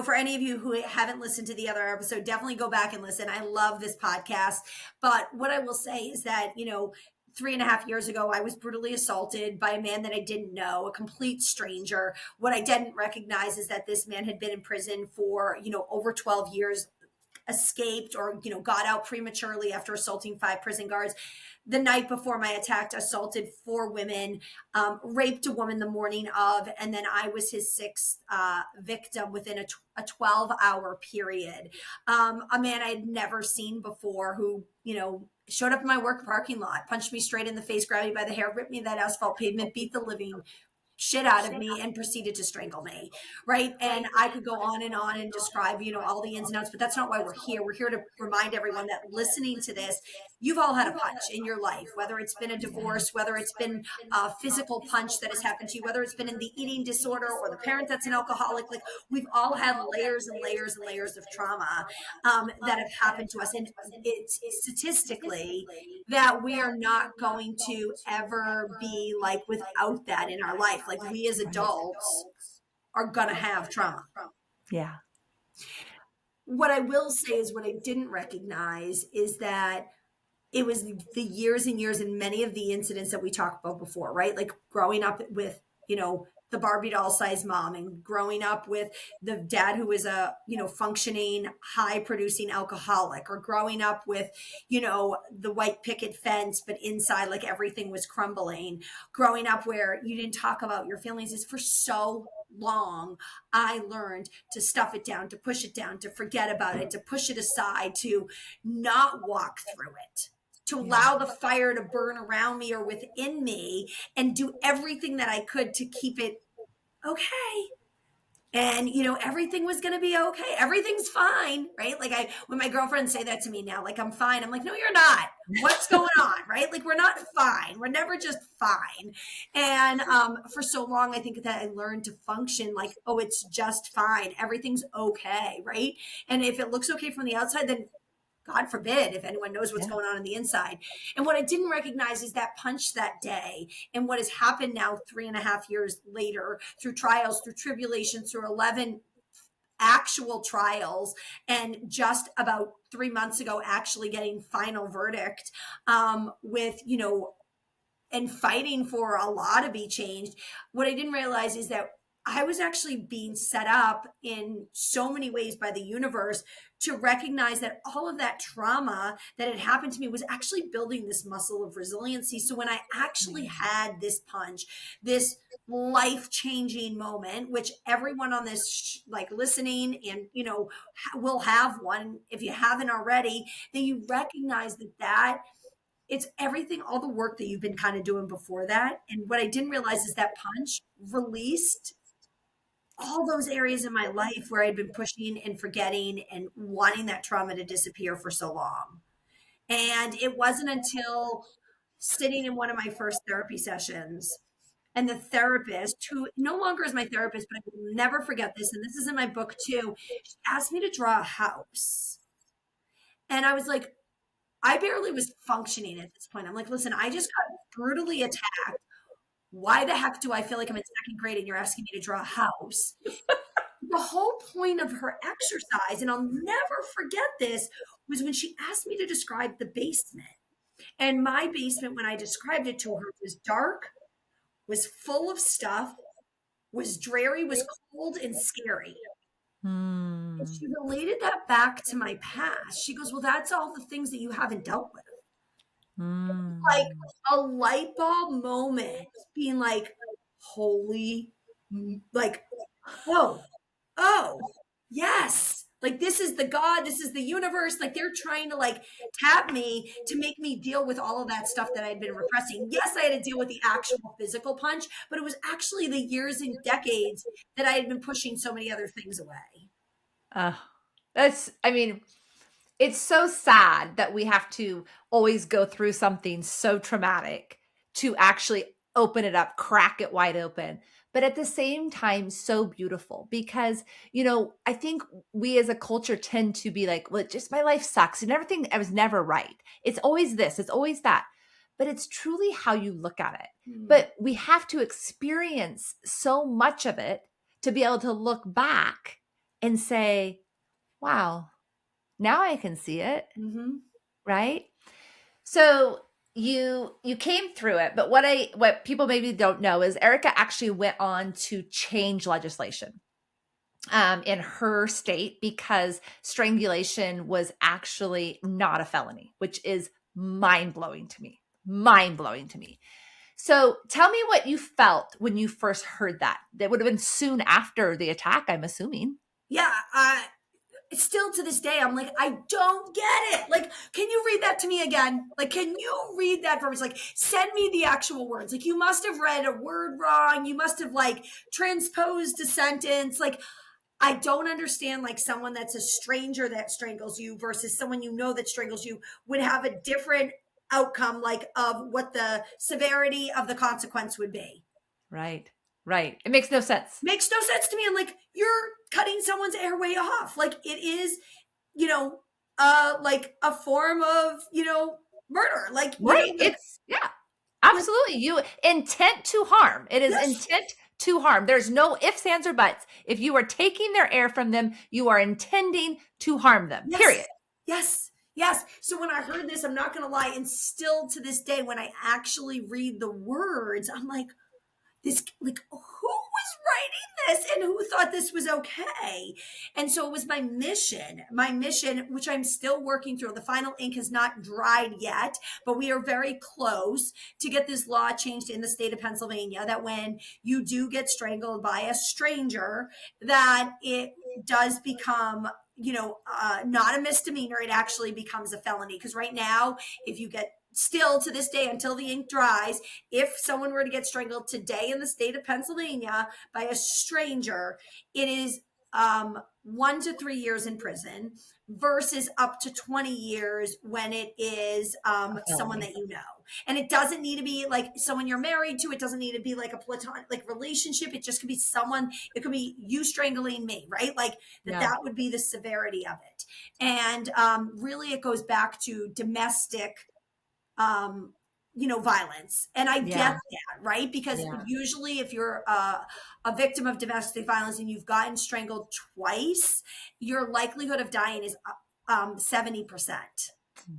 Speaker 2: for any of you who haven't listened to the other episode, definitely go back and listen. I love this podcast. But what I will say is that, 3.5 years ago, I was brutally assaulted by a man that I didn't know, a complete stranger. What I didn't recognize is that this man had been in prison for, over 12 years, escaped or, got out prematurely after assaulting 5 prison guards. The night before my attack, assaulted 4 women, raped a woman the morning of, and then I was his 6th victim within a 12-hour period. A man I had never seen before who, showed up in my work parking lot, punched me straight in the face, grabbed me by the hair, ripped me that asphalt pavement, beat the living shit out of me, and proceeded to strangle me, right? And I could go on and describe, all the ins and outs, but that's not why we're here. We're here to remind everyone that listening to this, you've all had a punch in your life, whether it's been a divorce, whether it's been a physical punch that has happened to you, whether it's been in the eating disorder or the parent that's an alcoholic. Like we've all had layers and layers and layers of trauma that have happened to us. And it's statistically that we are not going to ever be like without that in our life. Like we as
Speaker 1: Right.
Speaker 2: adults are going to have trauma.
Speaker 1: Yeah.
Speaker 2: What I will say is what I didn't recognize is that it was the years and years and many of the incidents that we talked about before, right? Like growing up with, the Barbie doll sized mom, and growing up with the dad who was a, functioning, high producing alcoholic, or growing up with, the white picket fence, but inside like everything was crumbling. Growing up where you didn't talk about your feelings is for so long. I learned to stuff it down, to push it down, to forget about it, to push it aside, to not walk through it, to allow the fire to burn around me or within me, and do everything that I could to keep it okay. And everything was going to be okay. Everything's fine, right? Like when my girlfriends say that to me now, like I'm fine, I'm like, no, you're not. What's going on, right? Like we're not fine. We're never just fine. And for so long, I think that I learned to function like, oh, it's just fine. Everything's okay, right? And if it looks okay from the outside, then God forbid if anyone knows what's going on the inside. And what I didn't recognize is that punch that day, and what has happened now 3.5 years later, through trials, through tribulations, through 11 actual trials, and just about 3 months ago actually getting final verdict, with and fighting for a law to be changed. What I didn't realize is that I was actually being set up in so many ways by the universe to recognize that all of that trauma that had happened to me was actually building this muscle of resiliency. So when I actually had this punch, this life-changing moment, which everyone on this like listening and will have one if you haven't already, then you recognize that it's everything, all the work that you've been kind of doing before that. And what I didn't realize is that punch released all those areas in my life where I'd been pushing and forgetting and wanting that trauma to disappear for so long. And it wasn't until sitting in one of my first therapy sessions and the therapist, who no longer is my therapist, but I will never forget this, and this is in my book too, she asked me to draw a house. And I was like, I barely was functioning at this point. I'm like, listen, I just got brutally attacked. Why the heck do I feel like I'm in second grade and you're asking me to draw a house? The whole point of her exercise, and I'll never forget this, was when she asked me to describe the basement. And my basement, when I described it to her, was dark, was full of stuff, was dreary, was cold and scary. And she related that back to my past. She goes, well, that's all the things that you haven't dealt with. Like a light bulb moment, being like, holy, like, oh, yes. Like, this is the God, this is the universe. Like, they're trying to like tap me to make me deal with all of that stuff that I'd been repressing. Yes, I had to deal with the actual physical punch, but it was actually the years and decades that I had been pushing so many other things away.
Speaker 1: I mean, it's so sad that we have to always go through something so traumatic to actually open it up, crack it wide open. But at the same time, so beautiful because, I think we as a culture tend to be like, well, just my life sucks and everything, I was never right. It's always this, it's always that. But it's truly how you look at it. But we have to experience so much of it to be able to look back and say, wow, now I can see it. Right? So you came through it, but what people maybe don't know is Erika actually went on to change legislation in her state because strangulation was actually not a felony, which is mind-blowing to me. Mind-blowing to me. So tell me what you felt when you first heard that. That would have been soon after the attack, I'm assuming.
Speaker 2: Yeah, still to this day, I'm like, I don't get it. Like, can you read that to me again? Like, can you read that verse? Like, send me the actual words. Like, you must have read a word wrong. You must have like transposed a sentence. Like, I don't understand, like, someone that's a stranger that strangles you versus someone that strangles you would have a different outcome, like, of what the severity of the consequence would be.
Speaker 1: Right. It makes no sense.
Speaker 2: Makes no sense to me. I'm like, you're cutting someone's airway off. Like, it is, like a form of, murder. Like,
Speaker 1: right. It's, yeah, absolutely. You intent to harm. It is intent to harm. There's no ifs, ands, or buts. If you are taking their air from them, you are intending to harm them, period.
Speaker 2: Yes. So when I heard this, I'm not going to lie. And still to this day, when I actually read the words, I'm like, this, like, who was writing this and who thought this was okay? And so it was my mission, which I'm still working through. The final ink has not dried yet, but we are very close to get this law changed in the state of Pennsylvania that when you do get strangled by a stranger, that it does become, not a misdemeanor. It actually becomes a felony. Because right now, if you get still to this day, until the ink dries, if someone were to get strangled today in the state of Pennsylvania by a stranger, it is 1 to 3 years in prison versus up to 20 years when it is someone that you know. And it doesn't need to be like someone you're married to. It doesn't need to be like a platonic like relationship. It just could be someone, it could be you strangling me, right? Like that would be the severity of it. And really it goes back to domestic violence. And I get that, right? Because usually if you're a victim of domestic violence and you've gotten strangled twice, your likelihood of dying is 70%.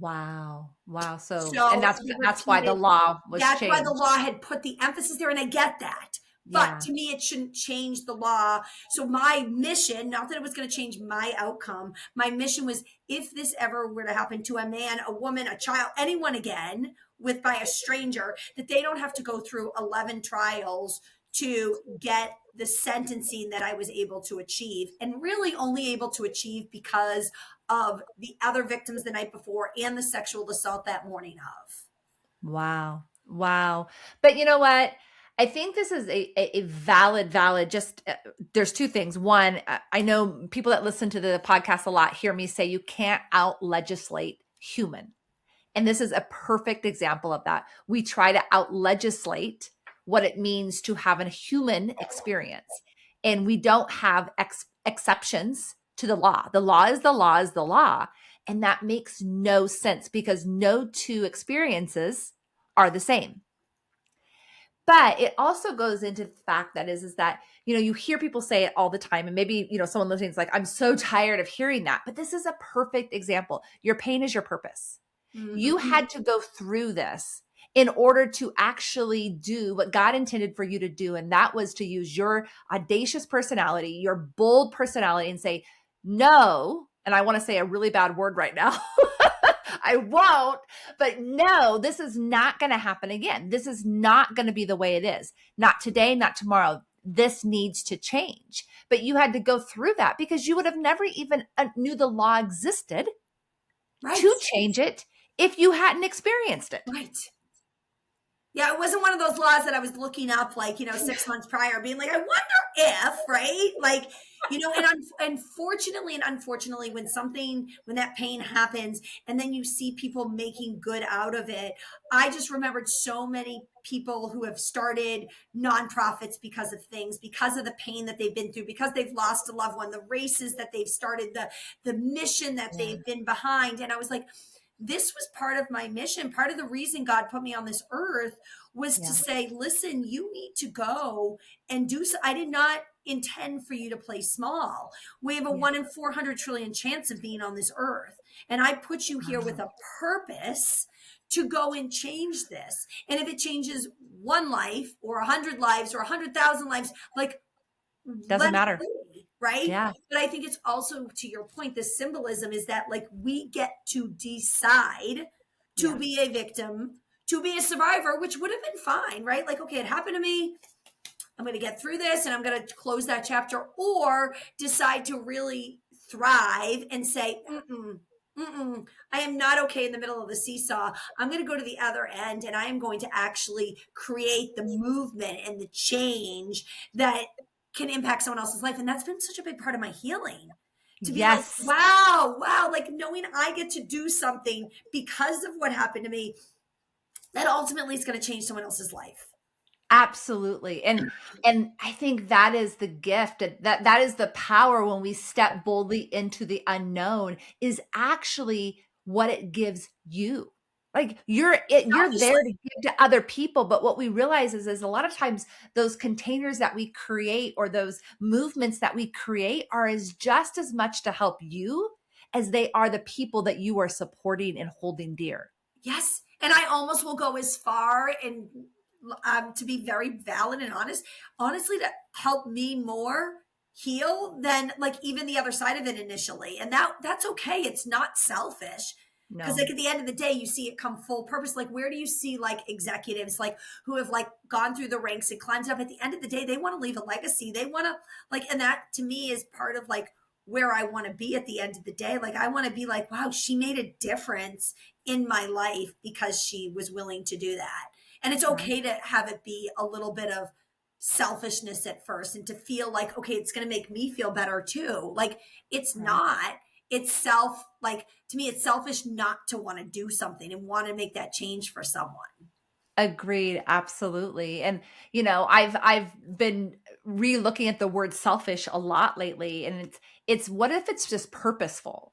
Speaker 1: Wow. Wow. So, and
Speaker 2: So
Speaker 1: that's,
Speaker 2: they
Speaker 1: that's why the
Speaker 2: repeated.
Speaker 1: law was
Speaker 2: That's why the
Speaker 1: changed.
Speaker 2: law had put the emphasis there, and I get that. But
Speaker 1: Yeah.
Speaker 2: to me, it shouldn't change the law. So my mission, not that it was going to change my outcome, my mission was, if this ever were to happen to a man, a woman, a child, anyone again, with by a stranger, that they don't have to go through 11 trials to get the sentencing that I was able to achieve, and really only able to achieve because of the other victims the night before and the sexual assault that morning of.
Speaker 1: Wow. Wow. But you know what? I think this is a valid, just there's two things. One, I know people that listen to the podcast a lot hear me say you can't out legislate human. And this is a perfect example of that. We try to out legislate what it means to have a human experience. And we don't have exceptions to the law. The law is the law is the law. And that makes no sense because no two experiences are the same. But it also goes into the fact that is that, you hear people say it all the time. And maybe, someone listening is like, I'm so tired of hearing that. But this is a perfect example. Your pain is your purpose. You
Speaker 2: Mm-hmm.
Speaker 1: had to go through this in order to actually do what God intended for you to do. And that was to use your audacious personality, your bold personality, and say, no. And I want to say a really bad word right now. I won't, but no, this is not going to happen again. This is not going to be the way it is. Not today, not tomorrow. This needs to change. But you had to go through that because you would have never even knew the law existed
Speaker 2: Right.
Speaker 1: to change it if you hadn't experienced it.
Speaker 2: Right. Yeah, it wasn't one of those laws that I was looking up, like, 6 months prior, being like, I wonder if, right? Like, and unfortunately, when that pain happens and then you see people making good out of it, I just remembered so many people who have started nonprofits because of things, because of the pain that they've been through, because they've lost a loved one, the races that they've started, the mission that
Speaker 1: Yeah.
Speaker 2: they've been behind. And I was like, this was part of my mission. Part of the reason God put me on this earth was to say, listen, you need to go and do so. I did not intend for you to play small. We have a 1 in 400 trillion chance of being on this earth. And I put you here with a purpose to go and change this. And if it changes one life or 100 lives or 100,000 lives, like,
Speaker 1: Doesn't
Speaker 2: let it
Speaker 1: matter.
Speaker 2: be, right?
Speaker 1: Yeah.
Speaker 2: But I think it's also, to your point, the symbolism is that, like, we get to decide to be a victim, to be a survivor, which would have been fine, right? Like, okay, it happened to me. I'm going to get through this and I'm going to close that chapter, or decide to really thrive and say, I am not okay in the middle of the seesaw. I'm going to go to the other end and I am going to actually create the movement and the change that can impact someone else's life. And that's been such a big part of my healing, to be like,
Speaker 1: Yes.
Speaker 2: wow, like knowing I get to do something because of what happened to me that ultimately is going to change someone else's life.
Speaker 1: Absolutely. And I think that is the gift, that is the power when we step boldly into the unknown, is actually what it gives you. Like you're there to give to other people, but what we realize is a lot of times those containers that we create or those movements that we create are as just as much to help you as they are the people that you are supporting and holding dear.
Speaker 2: Yes. And I almost will go as far and to be very valid and honestly, to help me more heal than like even the other side of it initially. And that's okay. It's not selfish. Because
Speaker 1: No.
Speaker 2: like at the end of the day, you see it come full purpose. Like, where do you see like executives like who have like gone through the ranks and climbed up? At the end of the day, they want to leave a legacy. They want to like, and that to me is part of like where I want to be at the end of the day. Like, I want to be like, wow, she made a difference in my life because she was willing to do that. And it's okay to have it be a little bit of selfishness at first and to feel like, okay, it's going to make me feel better too. Like, it's not. It's like, to me, it's selfish not to want to do something and want to make that change for someone.
Speaker 1: Agreed. Absolutely. And, I've been re-looking at the word selfish a lot lately, and it's what if it's just purposeful,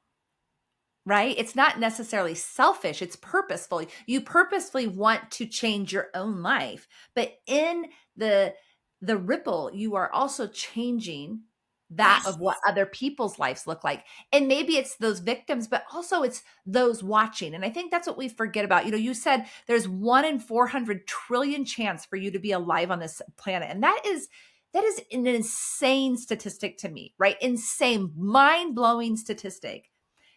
Speaker 1: right? It's not necessarily selfish. It's purposeful. You purposefully want to change your own life, but in the ripple, you are also changing that of what other people's lives look like. And maybe it's those victims, but also it's those watching. And I think that's what we forget about. You said there's 1 in 400 trillion chance for you to be alive on this planet. And that is an insane statistic to me, right? Insane, mind-blowing statistic.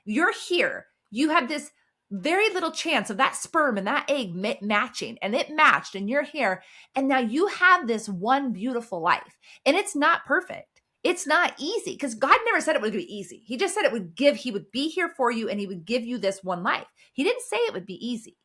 Speaker 1: You're here. You have this very little chance of that sperm and that egg matching, and it matched, and you're here. And now you have this one beautiful life, and it's not perfect. It's not easy, because God never said it would be easy. He just said he would be here for you, and he would give you this one life. He didn't say it would be easy.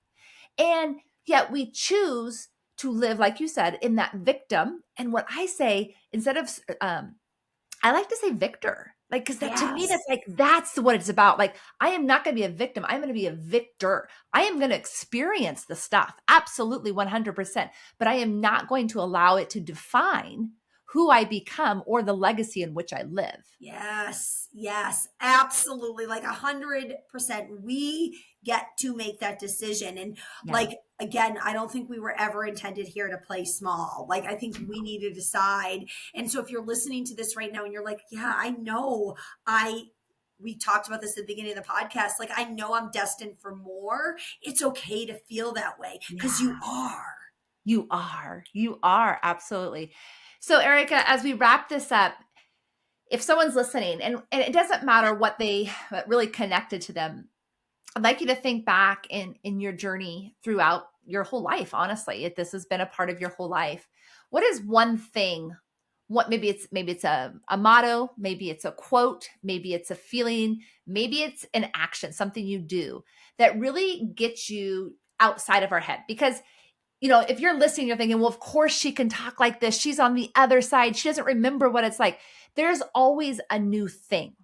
Speaker 1: And yet we choose to live, like you said, in that victim. And what I say, instead of, I like to say victor, like, because that to me, that's what it's about. Like, I am not going to be a victim. I'm going to be a victor. I am going to experience the stuff. Absolutely 100%. But I am not going to allow it to define who I become or the legacy in which I live.
Speaker 2: Yes, absolutely. Like 100%. We get to make that decision. And like, again, I don't think we were ever intended here to play small. Like, I think we need to decide. And so if you're listening to this right now and you're like, yeah, I know we talked about this at the beginning of the podcast. Like, I know I'm destined for more. It's okay to feel that way, because you are.
Speaker 1: You are. Absolutely. So Erika, as we wrap this up, if someone's listening, and it doesn't matter what really connected to them, I'd like you to think back in your journey throughout your whole life. Honestly, if this has been a part of your whole life, what is one thing? Maybe it's a motto, maybe it's a quote, maybe it's a feeling, maybe it's an action, something you do that really gets you outside of our head. Because if you're listening, you're thinking, well, of course she can talk like this. She's on the other side. She doesn't remember what it's like. There's always a new thing.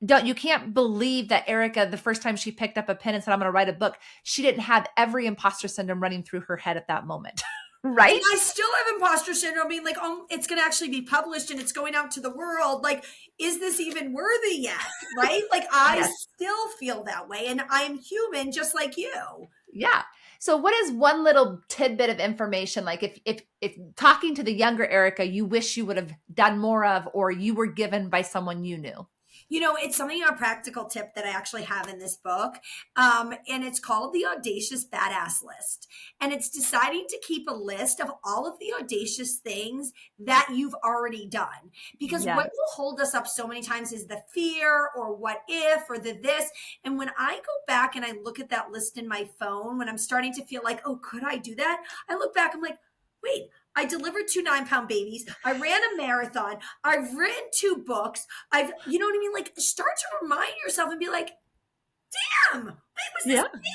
Speaker 1: You can't believe that Erika, the first time she picked up a pen and said, I'm going to write a book, she didn't have every imposter syndrome running through her head at that moment. Right?
Speaker 2: And I still have imposter syndrome, being like, oh, it's going to actually be published and it's going out to the world. Like, is this even worthy yet? Right? Like, I still feel that way, and I'm human just like you.
Speaker 1: Yeah. So what is one little tidbit of information, like if talking to the younger Erika, you wish you would have done more of, or you were given by someone you knew?
Speaker 2: It's something, a practical tip that I actually have in this book. And it's called the Audacious Badass List. And it's deciding to keep a list of all of the audacious things that you've already done. Because what will hold us up so many times is the fear, or what if, or the this. And when I go back and I look at that list in my phone, when I'm starting to feel like, oh, could I do that? I look back, I'm like, wait, I delivered 2 9-pound babies. I ran a marathon. I've written 2 books. You know what I mean? Like, start to remind yourself and be like, damn, wait, was this me?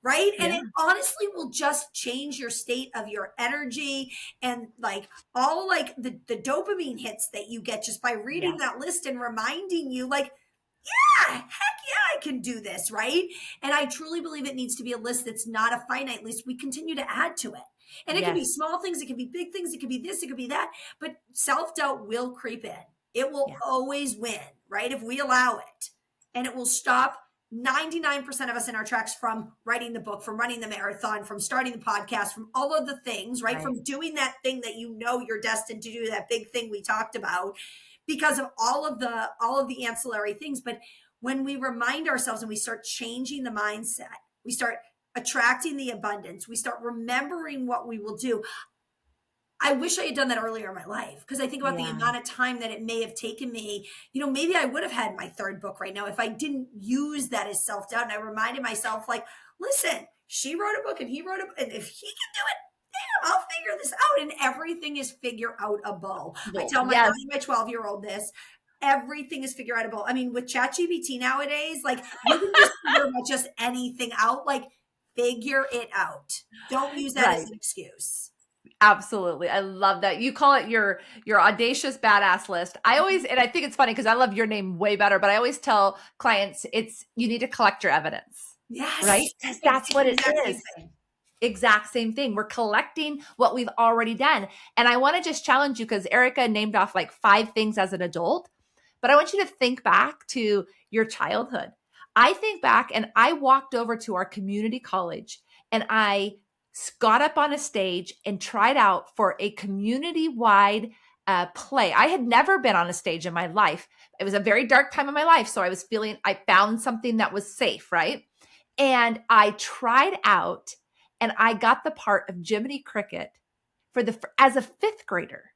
Speaker 2: Right? Yeah. And it honestly will just change your state of your energy, and like all like the dopamine hits that you get just by reading that list and reminding you, like, yeah, heck yeah, I can do this, right? And I truly believe it needs to be a list that's not a finite list. We continue to add to it. And it can be small things, it can be big things, it could be this, it could be that, but self-doubt will creep in. It will always win, right? If we allow it. And it will stop 99% of us in our tracks from writing the book, from running the marathon, from starting the podcast, from all of the things, right? From doing that thing that you're destined to do, that big thing we talked about, because of all of the ancillary things. But when we remind ourselves and we start changing the mindset, we start attracting the abundance, we start remembering what we will do. I wish I had done that earlier in my life, because I think about the amount of time that it may have taken me. Maybe I would have had my 3rd book right now if I didn't use that as self-doubt. And I reminded myself, like, listen, she wrote a book and he wrote a book, and if he can do it, damn, I'll figure this out. And everything is figure outable. I tell my 12-year-old this. Everything is figure outable. I mean, with ChatGPT nowadays, like, you can just figure just anything out. Like, figure it out. Don't use that as an excuse.
Speaker 1: Absolutely. I love that. You call it your audacious badass list. And I think it's funny because I love your name way better, but I always tell clients you need to collect your evidence.
Speaker 2: Yes.
Speaker 1: Right? Because that's what it is. Exact same thing. We're collecting what we've already done. And I want to just challenge you, because Erika named off like 5 things as an adult, but I want you to think back to your childhood. I think back, and I walked over to our community college, and I got up on a stage and tried out for a community-wide play. I had never been on a stage in my life. It was a very dark time in my life. So I found something that was safe, right? And I tried out and I got the part of Jiminy Cricket as a fifth grader,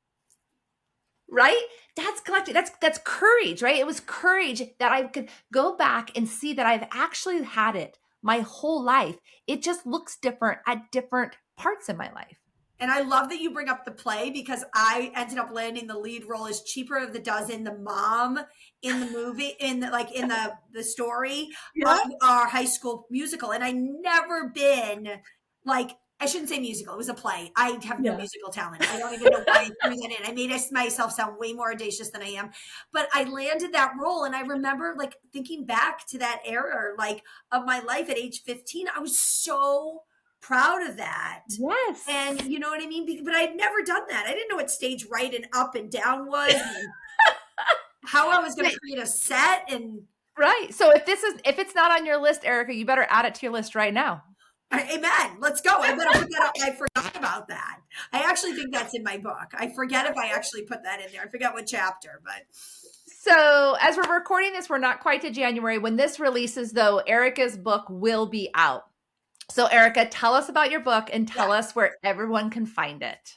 Speaker 1: right? That's collecting. That's courage, right? It was courage that I could go back and see that I've actually had it my whole life. It just looks different at different parts in my life.
Speaker 2: And I love that you bring up the play, because I ended up landing the lead role as Cheaper of the Dozen, the mom in the movie, in the story of our high school musical. And I never been like, I shouldn't say musical. It was a play. I have no musical talent. I don't even know why I threw that in. I made myself sound way more audacious than I am. But I landed that role. And I remember like thinking back to that era, like of my life at age 15, I was so proud of that.
Speaker 1: Yes.
Speaker 2: And you know what I mean? But I'd never done that. I didn't know what stage right and up and down was, and how I was going to create a set. And
Speaker 1: right. So if it's not on your list, Erika, you better add it to your list right now.
Speaker 2: Amen. Let's go. I better put that up. I forgot about that. I actually think that's in my book. I forget if I actually put that in there. I forget what chapter, but.
Speaker 1: So as we're recording this, we're not quite to January. When this releases, though, Erika's book will be out. So Erika, tell us about your book and tell us where everyone can find it.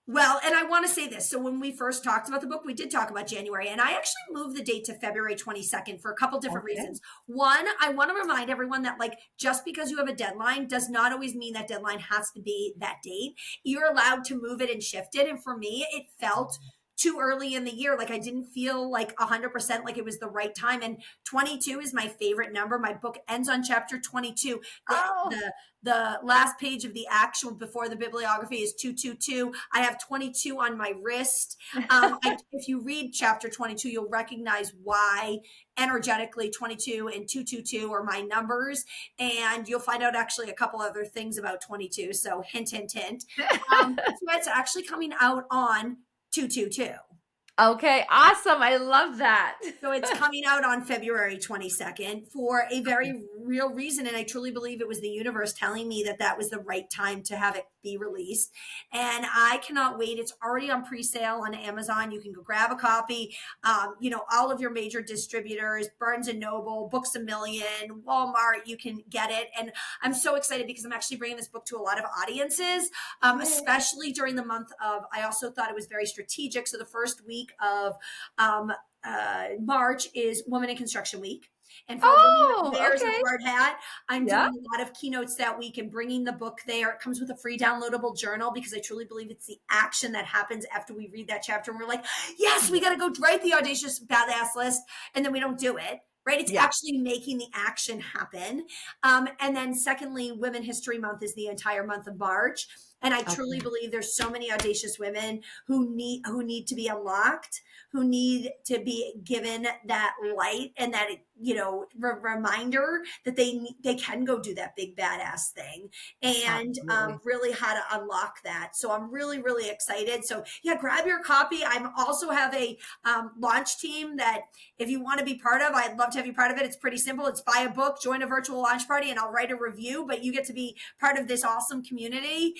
Speaker 2: Well, and I want to say this. So when we first talked about the book, we did talk about January, and I actually moved the date to February 22nd for a couple different reasons. One, I want to remind everyone that like, just because you have a deadline does not always mean that deadline has to be that date. You're allowed to move it and shift it. And for me, it felt too early in the year. Like I didn't feel like 100% like it was the right time. And 22 is my favorite number. My book ends on chapter 22. The last page of the actual before the bibliography is 222. I have 22 on my wrist. If you read chapter 22, you'll recognize why energetically 22 and 222 are my numbers. And you'll find out actually a couple other things about 22. So hint, hint, hint. So it's actually coming out on 222.
Speaker 1: Okay, awesome. I love that.
Speaker 2: So it's coming out on February 22nd for a very real reason. And I truly believe it was the universe telling me that that was the right time to have it be released. And I cannot wait. It's already on pre-sale on Amazon. You can go grab a copy. All of your major distributors, Barnes & Noble, Books A Million, Walmart, you can get it. And I'm so excited because I'm actually bringing this book to a lot of audiences, especially during the month of, I also thought it was very strategic. So the first week of March is Women in Construction Week. And for women, there's a hard hat. I'm doing a lot of keynotes that week and bringing the book there. It comes with a free downloadable journal because I truly believe it's the action that happens after we read that chapter. And we're like, yes, we got to go write the audacious badass list. And then we don't do it. Right? It's actually making the action happen. And then secondly, Women History Month is the entire month of March. And I truly believe there's so many audacious women who need to be unlocked, who need to be given that light and that, reminder that they can go do that big badass thing and really how to unlock that. So I'm really, really excited. So grab your copy. I also have a launch team that if you want to be part of, I'd love to have you part of it. It's pretty simple. It's buy a book, join a virtual launch party, and I'll write a review, but you get to be part of this awesome community.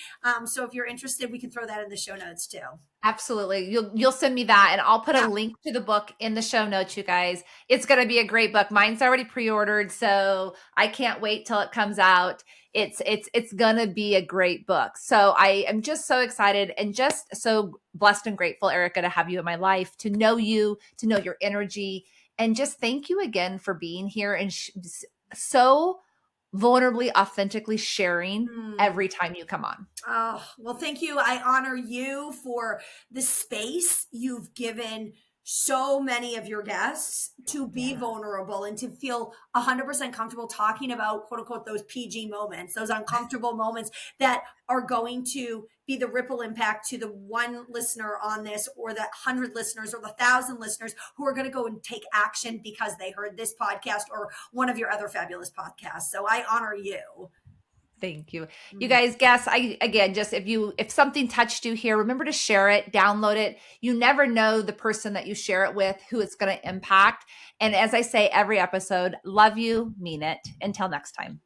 Speaker 2: So if you're interested, we can throw that in the show notes too.
Speaker 1: Absolutely. You'll send me that and I'll put a link to the book in the show notes, you guys. It's going to be a great book. Mine's already pre-ordered, so I can't wait till it comes out. It's going to be a great book. So I am just so excited and just so blessed and grateful, Erika, to have you in my life, to know you, to know your energy, and just thank you again for being here and so vulnerably, authentically sharing every time you come on.
Speaker 2: Oh, well, thank you. I honor you for the space you've given so many of your guests to be vulnerable and to feel 100% comfortable talking about, quote unquote, those PG moments, those uncomfortable moments that are going to be the ripple impact to the one listener on this or the 100 listeners or the 1,000 listeners who are going to go and take action because they heard this podcast or one of your other fabulous podcasts. So I honor you.
Speaker 1: Thank you. You guys, if something touched you here, remember to share it, download it. You never know the person that you share it with, who it's going to impact. And as I say every episode, love you, mean it. Until next time.